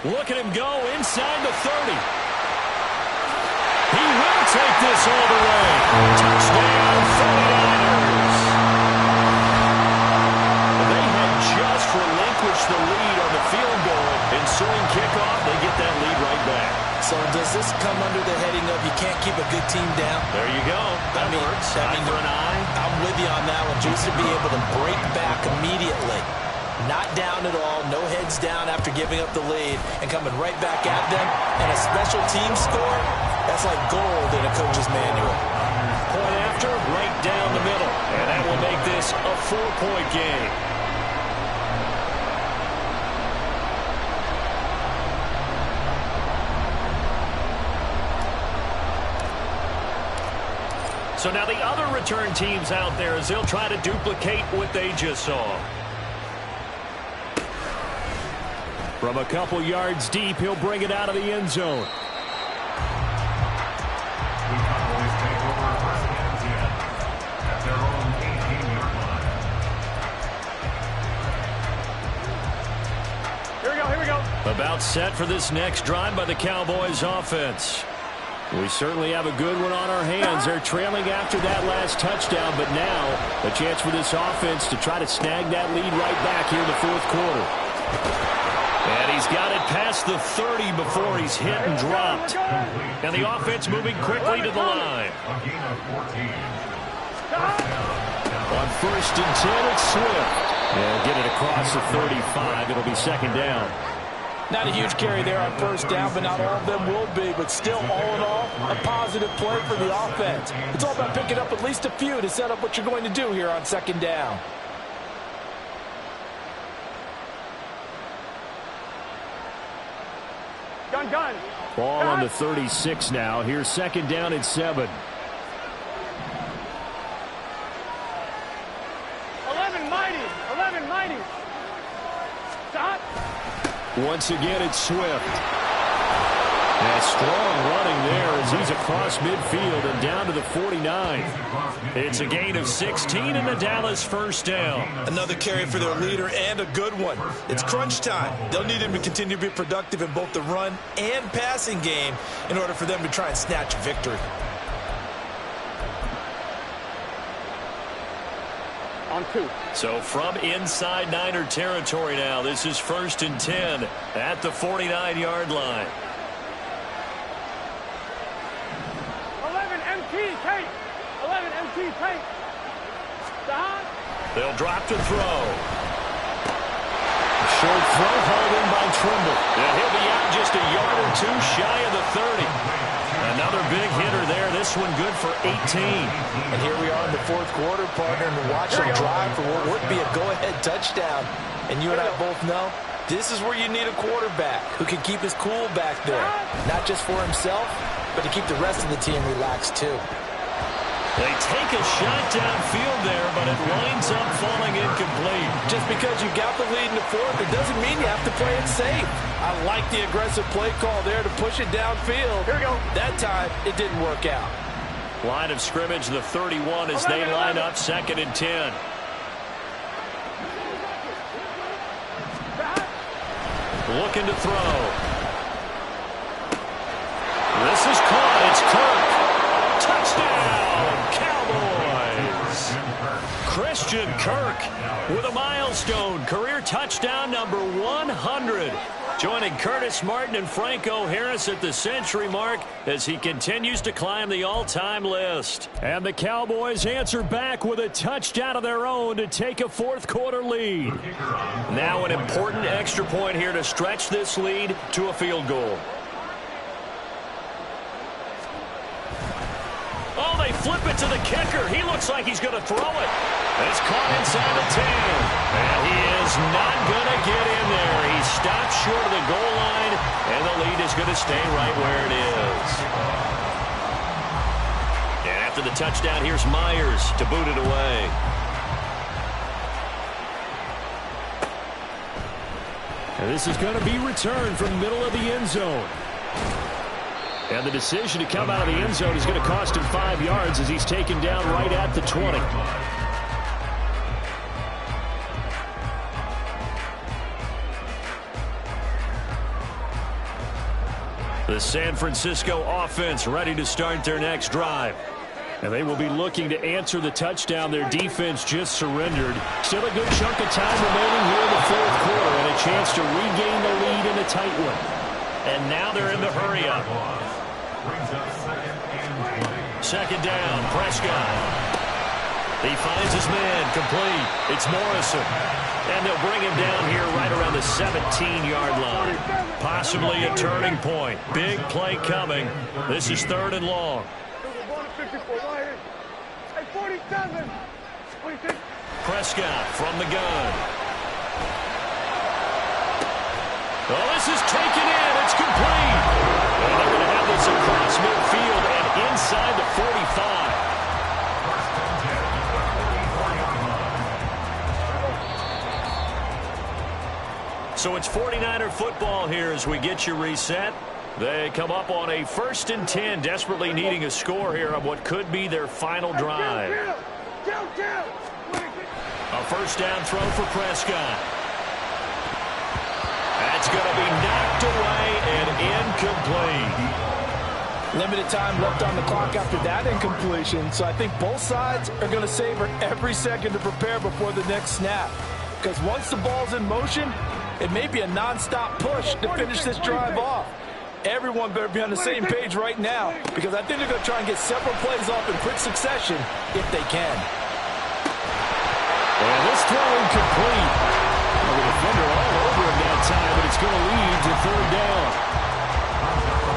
Look at him go inside the 30. He will take this all the way. Touchdown, 49ers. They had just relinquished the lead on the field goal. Ensuing kickoff, they get that lead right back. So does this come under the heading of you can't keep a good team down? There you go. That works. Eye for an eye. I'm with you on that one. Just to be able to break back immediately. Not down at all, no heads down after giving up the lead and coming right back at them. And a special team score, that's like gold in a coach's manual. Point after, right down the middle. And that will make this a 4-point game. So now the other return teams out there as they'll try to duplicate what they just saw. From a couple yards deep, he'll bring it out of the end zone. The Cowboys take over first and 10 at their own 18-yard line. Here we go. About set for this next drive by the Cowboys offense. We certainly have a good one on our hands. They're trailing after that last touchdown, but now a chance for this offense to try to snag that lead right back here in the fourth quarter. And he's got it past the 30 before he's hit and dropped. And the offense moving quickly to the line. A gain of 14. On first and 10, it's Swift. And get it across the 35. It'll be second down. Not a huge carry there on first down, but not all of them will be. But still, all in all, a positive play for the offense. It's all about picking up at least a few to set up what you're going to do here on second down. Gun. Ball on the 36 now. Here's second down and 7. 11 mighty. Stop. Once again, it's Swift. And strong running there as he's across midfield and down to the 49. It's a gain of 16 and the Dallas first down. Another carry for their leader and a good one. It's crunch time. They'll need him to continue to be productive in both the run and passing game in order for them to try and snatch a victory. On 2. So from inside Niner territory now, this is first and 10 at the 49-yard line. 11 MT tape. Stop. They'll drop to throw. Short throw hauled in by Trimble. And he'll be out just a yard or two shy of the 30. Another big hitter there. This one good for 18. And here we are in the fourth quarter, partner, and we're watching them drive for what would be a go-ahead touchdown. And you and I both know this is where you need a quarterback who can keep his cool back there. Not just for himself, but to keep the rest of the team relaxed too. They take a shot downfield there, but it winds up falling incomplete. Just because you got the lead in the fourth, it doesn't mean you have to play it safe. I like the aggressive play call there to push it downfield. Here we go. That time, it didn't work out. Line of scrimmage, the 31 as they line up 2nd and 10. Looking to throw. This is caught. It's Kirk. Touchdown, Cowboys. Christian Kirk with a milestone. Career touchdown number 100. Joining Curtis Martin and Franco Harris at the century mark as he continues to climb the all-time list. And the Cowboys answer back with a touchdown of their own to take a fourth quarter lead. Now an important extra point here to stretch this lead to a field goal. Oh, they flip it to the kicker. He looks like he's going to throw it. It's caught inside the 10. And he is not going to get in there. He stopped short of the goal line, and the lead is going to stay right where it is. And after the touchdown, here's Myers to boot it away. And this is going to be returned from the middle of the end zone. And the decision to come out of the end zone is going to cost him 5 yards as he's taken down right at the 20. The San Francisco offense ready to start their next drive. And they will be looking to answer the touchdown their defense just surrendered. Still a good chunk of time remaining here in the fourth quarter and a chance to regain the lead in a tight one. And now they're in the hurry-up. Second down, Prescott. He finds his man, complete. It's Morrison. And they'll bring him down here right around the 17-yard line. Possibly a turning point. Big play coming. This is 3rd and long. Prescott from the gun. Oh, this is taken in. It's complete. And they're going to have this across midfield and inside the 45. So it's 49er football here as we get you reset. They come up on a 1st and 10, desperately needing a score here on what could be their final drive. A first down throw for Prescott. That's going to be knocked away and incomplete. Limited time left on the clock after that incompletion, so I think both sides are going to savor every second to prepare before the next snap. Because once the ball's in motion, it may be a non-stop push to finish this drive off. Everyone better be on the same page right now, because I think they're going to try and get several plays off in quick succession if they can. And this throw incomplete. The defender all over him that time, but it's going to lead to 3rd down.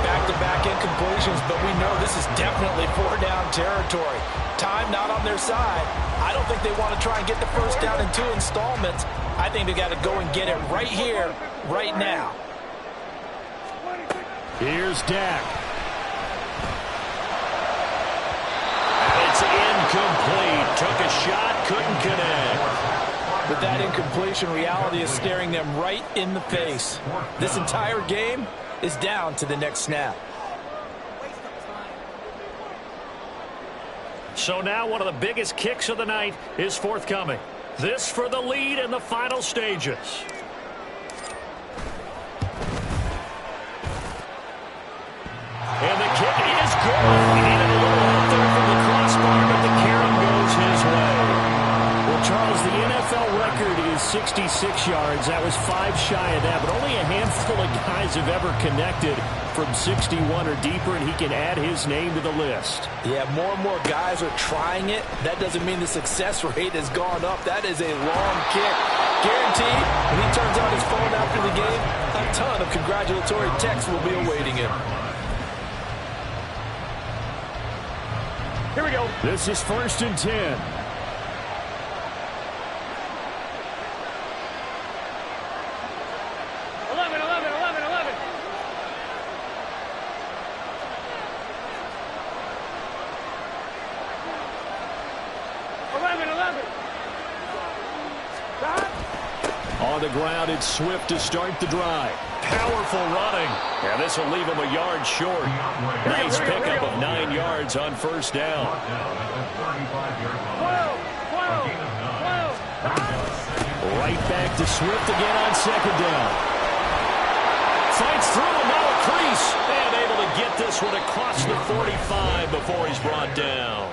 Back-to-back incompletions, but we know this is definitely 4-down territory. Time not on their side. I don't think they want to try and get the first down in 2 installments. I think they got to go and get it right here, right now. Here's Dak. It's incomplete. Took a shot, couldn't connect. With that incompletion, reality is staring them right in the face. This entire game is down to the next snap. So now one of the biggest kicks of the night is forthcoming. This for the lead in the final stages. And the kick is good. He needed a little help there from the crossbar, but the carom goes his way. Well, Charles, the NFL record is 66 yards. That was 5 shy of that, but only a handful of guys have ever connected from 61 or deeper, and he can add his name to the list. Yeah, more and more guys are trying it. That doesn't mean the success rate has gone up. That is a long kick. Guaranteed, when he turns on his phone after the game, a ton of congratulatory texts will be awaiting him. Here we go. This is 1st and 10. On the ground, it's Swift to start the drive. Powerful running. And this will leave him a yard short. Nice pickup of 9 yards on 1st down. Right back to Swift again on 2nd down. Fights through him, now a crease. And able to get this one across the 45 before he's brought down.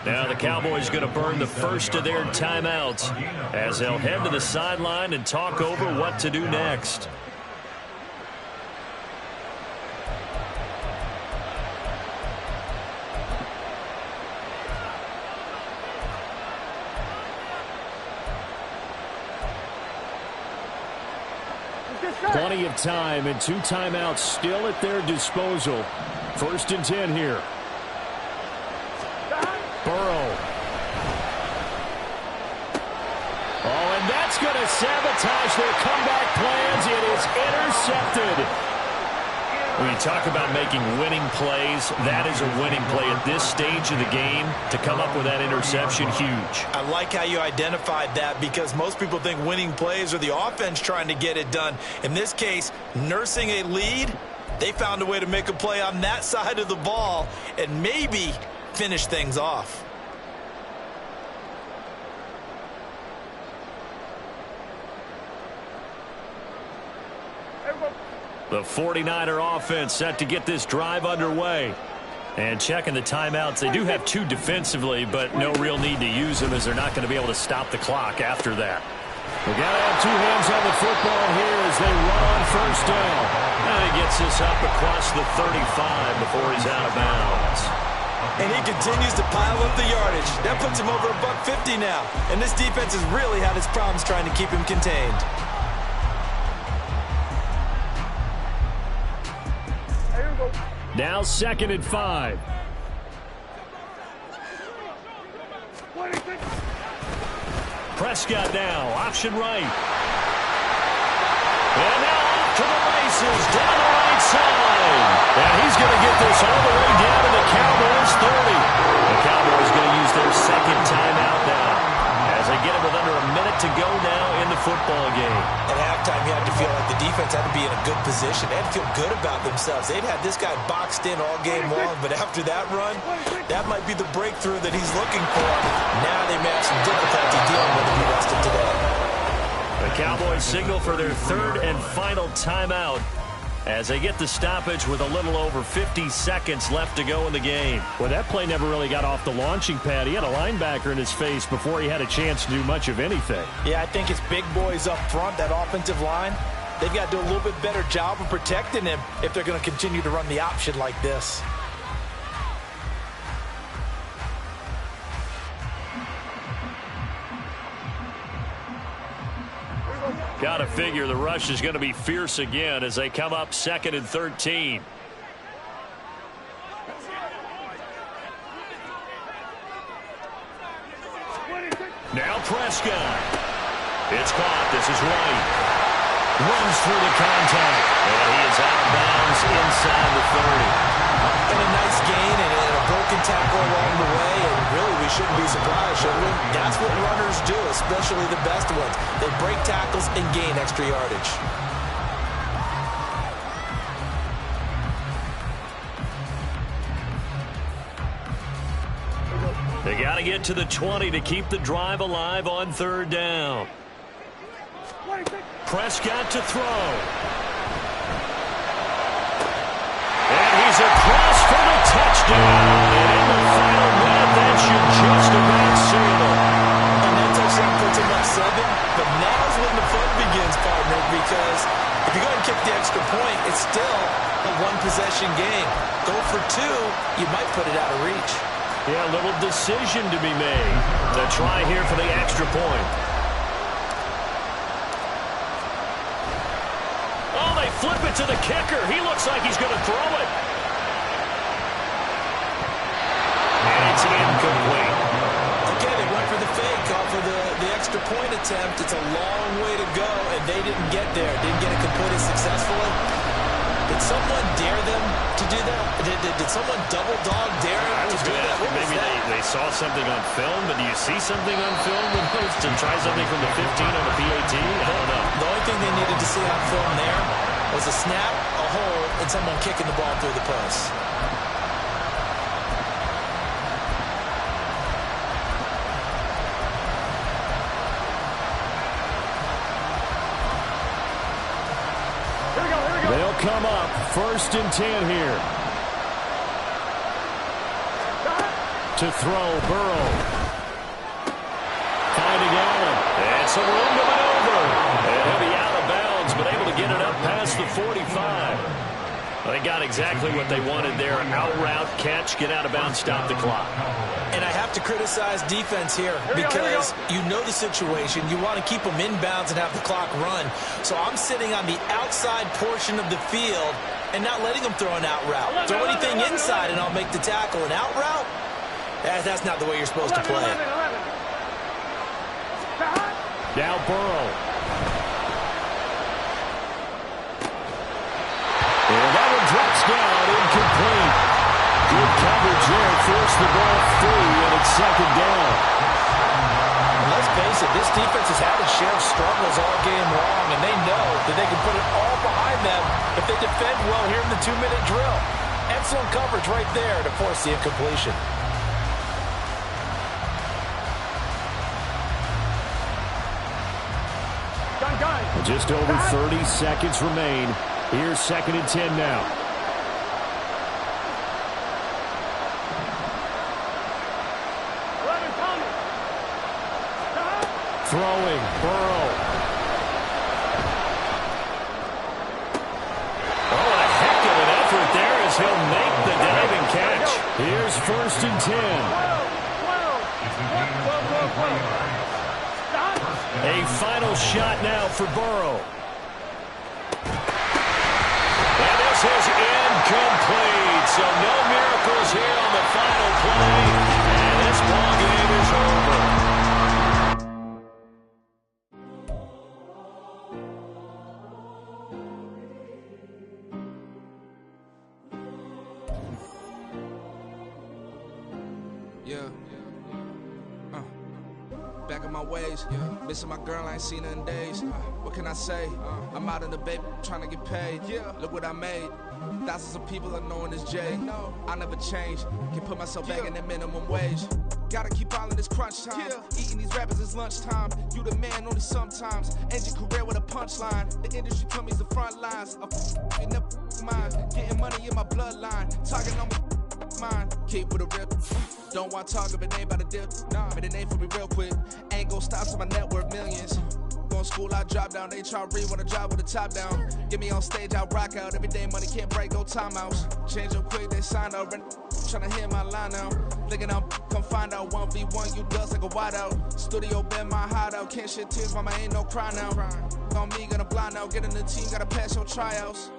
Now the Cowboys going to burn the first of their timeouts as they'll head to the sideline and talk over what to do next. Plenty of time and 2 timeouts still at their disposal. 1st and 10 here. Burrow. Oh, and that's going to sabotage their comeback plans. It is intercepted. When you talk about making winning plays, that is a winning play at this stage of the game. To come up with that interception, huge. I like how you identified that because most people think winning plays are the offense trying to get it done. In this case, nursing a lead, they found a way to make a play on that side of the ball and maybe finish things off. The 49er offense set to get this drive underway. And checking the timeouts, they do have 2 defensively, but no real need to use them as they're not going to be able to stop the clock after that. We've got to have 2 hands on the football here as they run on 1st down. And he gets this up across the 35 before he's out of bounds. And he continues to pile up the yardage. That puts him over $150 now. And this defense has really had its problems trying to keep him contained. Now 2nd and 5. Prescott now, option right. And now off to the races, down the right side. And he's going to get this all the way down to the Cowboys 30. The Cowboys going to use their 2nd timeout now as they get it with under a minute to go now in the football game. At halftime, you had to feel like the defense had to be in a good position. They had to feel good about themselves. They'd had this guy boxed in all game long, but after that run, that might be the breakthrough that he's looking for. Now they may have some difficulty dealing with him the rest of today. The Cowboys signal for their 3rd and final timeout as they get the stoppage with a little over 50 seconds left to go in the game. Well, that play never really got off the launching pad. He had a linebacker in his face before he had a chance to do much of anything. Yeah, I think it's big boys up front, that offensive line. They've got to do a little bit better job of protecting him if they're going to continue to run the option like this. Got to figure the rush is going to be fierce again as they come up 2nd and 13. Now Prescott. It's caught. This is White. Runs through the contact. And he is out of bounds inside the 30. And a nice gain and a broken tackle along the way. And really, we shouldn't be surprised, should we? That's what runners do, especially the best ones. They break tackles and gain extra yardage. They got to get to the 20 to keep the drive alive on 3rd down. Prescott to throw. And he's across for the touchdown. And in the final minute, that should just about seal it. And that touchdown puts him up 7. But now's when the fun begins, partner, because if you go and kick the extra point, it's still a 1-possession game. Go for 2, you might put it out of reach. Yeah, a little decision to be made. The try here for the extra point. Oh, they flip it to the kicker. He looks like he's going to throw it. And he It's incomplete. Okay, they went for the fake off of the extra point attempt. It's a long way to go, and they didn't get there. Didn't get it completed successfully. Did someone dare them to do that? Did someone double dog dare them to do that? What was maybe that? they saw something on film, but do you see something on film to try something from the 15 on the PAT? I don't know. The only thing they needed to see on film there was a snap, a hold, and someone kicking the ball through the post. They'll come up 1st and 10 here. To throw, Burrow. Finding Allen. And some room to maneuver. And he'll be out of bounds, but able to get it up past the 45. They got exactly what they wanted there. Out route, catch, get out of bounds, stop the clock. And I have to criticize defense here because you know the situation. You want to keep them inbounds and have the clock run. So I'm sitting on the outside portion of the field and not letting them throw an out route. Throw anything inside and I'll make the tackle. An out route? That's not the way you're supposed to play it. Now Burrow. And that one drops down, incomplete. Good coverage there, forced the ball free, and it's 2nd down. Let's face it, this defense has had its share of struggles all game long, and they know that they can put it all behind them if they defend well here in the 2-minute drill. Excellent coverage right there to force the incompletion. Just over 30 seconds remain. Here's 2nd and 10 now. Throwing, Burrow. Oh, a heck of an effort there as he'll make the diving catch. Here's 1st and 10. A final shot now for Burrow. And this is incomplete. So no miracles here on the final play. And this ballgame is over. Back in my ways, missing my girl, I ain't seen her in days. What can I say? I'm out in the baby, trying to get paid. Look what I made. Thousands of people are knowing this Jay. I never change. Can put myself back in that minimum wage. Gotta keep all in this crunch time. Eating these rappers is lunchtime. You the man only sometimes. End your career with a punchline. The industry told me it's the front lines. You never mind. Getting money in my bloodline. Talking on my mind. Keep with a real. Don't want to talk if it ain't about a dip. Made a name for me real quick. Ain't gon' stop till my net worth millions. Going school, I drop down. They try to read when I drop with the top down. Get me on stage, I rock out. Every day money can't break, no timeouts. Change up quick, they sign up. Tryna hear my line now. Thinking I'm come find out 1v1, you dust like a wideout. Studio been my hideout. Can't shed tears, mama ain't no cry now. On me, gonna blind out. Get in the team, gotta pass your tryouts.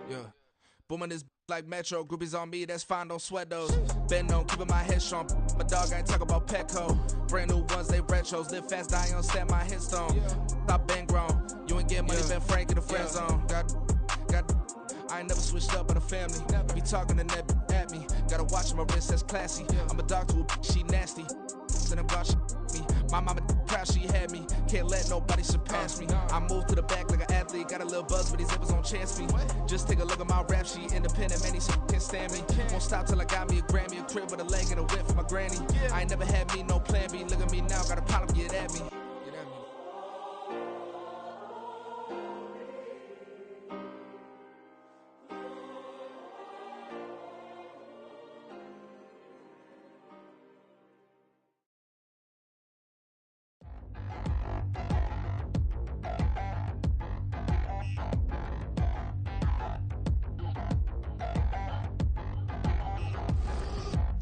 Yeah. Booming this like Metro. Groupies on me, that's fine, don't sweat those. Been on, keeping my head strong. My dog ain't talk about Petco. Brand new ones, they retros. Live fast, die on, stand my headstone. Stop been grown. You ain't get money, been Frank in the friend zone. Got. I ain't never switched up on the family. Be talking to that at me. Gotta watch my wrist, that's classy. I'm a dog to a she nasty. Then I'm glad she me. My mama proud she had me. Can't let nobody surpass me. I moved to the back like an athlete. Got a little buzz, but these zippers on chance me. Just take a look at my rap sheet. Independent, man, these can't stand me. Won't stop till I got me a Grammy, a crib with a leg and a whip for my granny. I ain't never had me no plan B. Look at me now, got a problem, get at me.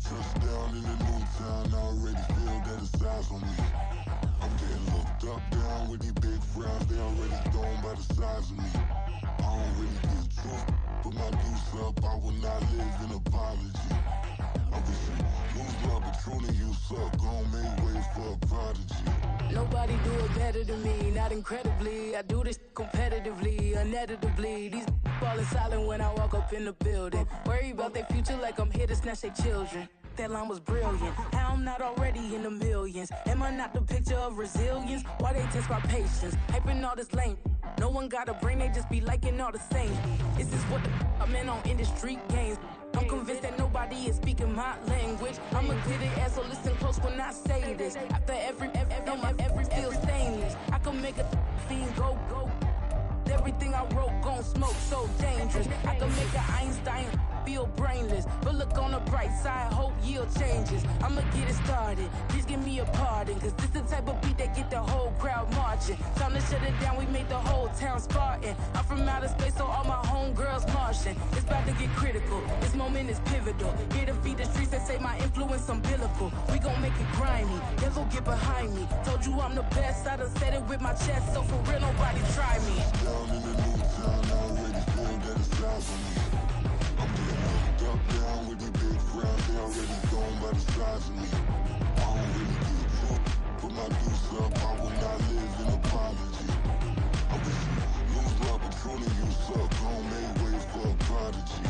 Touchdown in the new town, I already feel that it's eyes on me. I'm I'm getting looked up, down with these big frowns. They already gone by the size of me. I don't really give truth. Put my deuce up, I will not live in apology. I wish you lose love, but truly you suck. Gon' make way for a prodigy. Nobody do it better than me, not incredibly. I do this competitively, uneditably. These falling silent when I walk up in the building. Worry about their future like I'm here to snatch their children. That line was brilliant. How I'm not already in the millions? Am I not the picture of resilience? Why they test my patience? Hyping all this lame. No one got a brain, they just be liking all the same. This is what the I'm in on industry games. I'm convinced that nobody is speaking my language. I'm a good ass, so listen close when I say this. After every feel stainless. I can make a fiend go. Everything I wrote gon' smoke, so dangerous. I can make an Einstein feel brainless. But look on the bright side, hope yield changes. I'ma get it started, please give me a pardon. Cause this the type of beat that get the whole crowd marching. Time to shut it down, we made the whole town Spartan. I'm from outer space, so all my homegirls Martian. It's about to get critical, this moment is pivotal. Here to feed the streets that say my influence umbilical. We gon' make it grimy, devil get behind me. Told you I'm the best, I done said it with my chest. So for real, nobody try me. Down in the new town, I already feel that it's live on me. I'm getting looked up, down with these big frowns. They already gone by the size of me. I don't really give truth. Put my deuce up, I will not live in apology. I wish you lose love, but truly you suck. Gon' make way for a prodigy.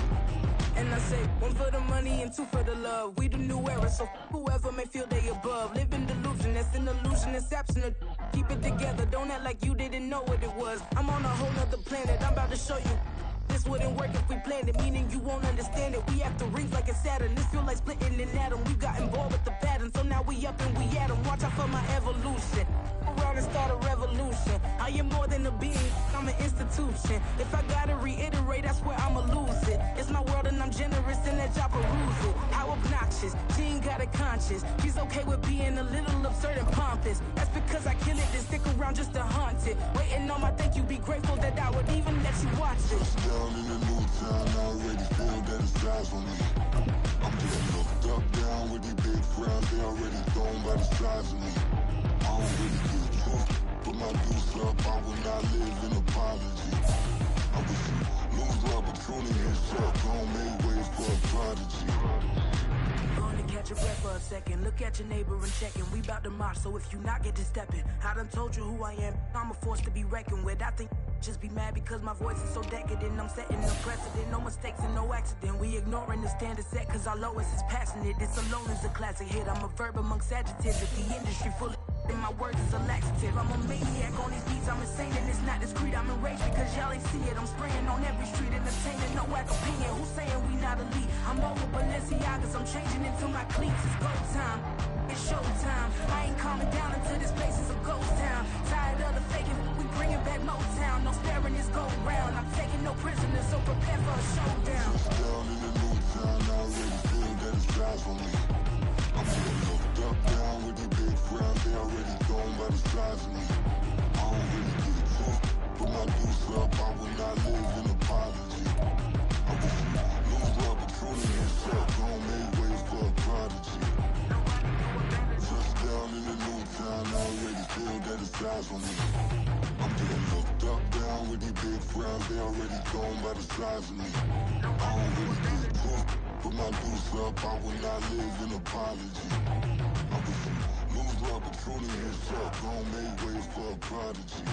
And I say, one for the money and two for the love. We the new era, so whoever may feel they above. Live in delusion, that's an illusion, it's absent. Keep it together, don't act like you didn't know what it was. I'm on a whole nother planet, I'm about to show you. This wouldn't work if we planned it, meaning you won't understand it. We have to rings like it's Saturn. This feel like splitting an atom. We got involved with the pattern, so now we up and we at 'em. Watch out for my evolution. Around and start a revolution. I am more than a being, I'm an institution. If I gotta reiterate, that's where I'ma lose it. It's my world and I'm generous and that y'all peruse it. How obnoxious, she ain't got a conscience. She's okay with being a little absurd and pompous. That's because I kill it, then stick around just to haunt it. Waiting on my thank you, be grateful that I would even let you watch it. Down in the new town, I already feel that it's live on me. I'm getting looked up, down with these big frowns. They already gone by the size of me. I don't really give truth. Put my deuce up, I will not live in apology. I wish you lose love, but truly you suck. Gon' make way for a prodigy. Gonna catch your breath for a second. Look at your neighbor and checking. We bout to march, so if you not get to stepping. I done told you who I am. I'm a force to be reckoned with. I think just be mad because my voice is so decadent. I'm setting the precedent. No mistakes and no accident. We ignoring the standard set cause our lowest is passionate. This alone is a classic hit. I'm a verb amongst adjectives. If the industry full of and my words is a laxative. I'm a maniac on these beats, I'm insane and it's not discreet. I'm enraged because y'all ain't see it. I'm spraying on every street, entertaining, no whack opinion. Who's saying we not elite? I'm over Balenciagas, I'm changing into my cleats. It's go time, it's show time. I ain't calming down until this place is a ghost town. Tired of the faking, we bringing back Motown. No sparing this go round. I'm taking no prisoners, so prepare for a showdown. Down in the new town, I already feel that it's live on me. I'm getting looked up, down with these big frowns. They already gone by the size of me. I don't really give truth. Put my deuce up, I will not live in apology. I wish you lose love, but truly you suck. Gon' make way for a prodigy. Just down in the new town, I already feel that it's live on me. I'm getting looked up, down with these big frowns. They already gone by the size of me. I don't really give truth. Put my deuce up, I will not live in apology. I wish you lose love, but truly you suck. Gon' make way for a prodigy.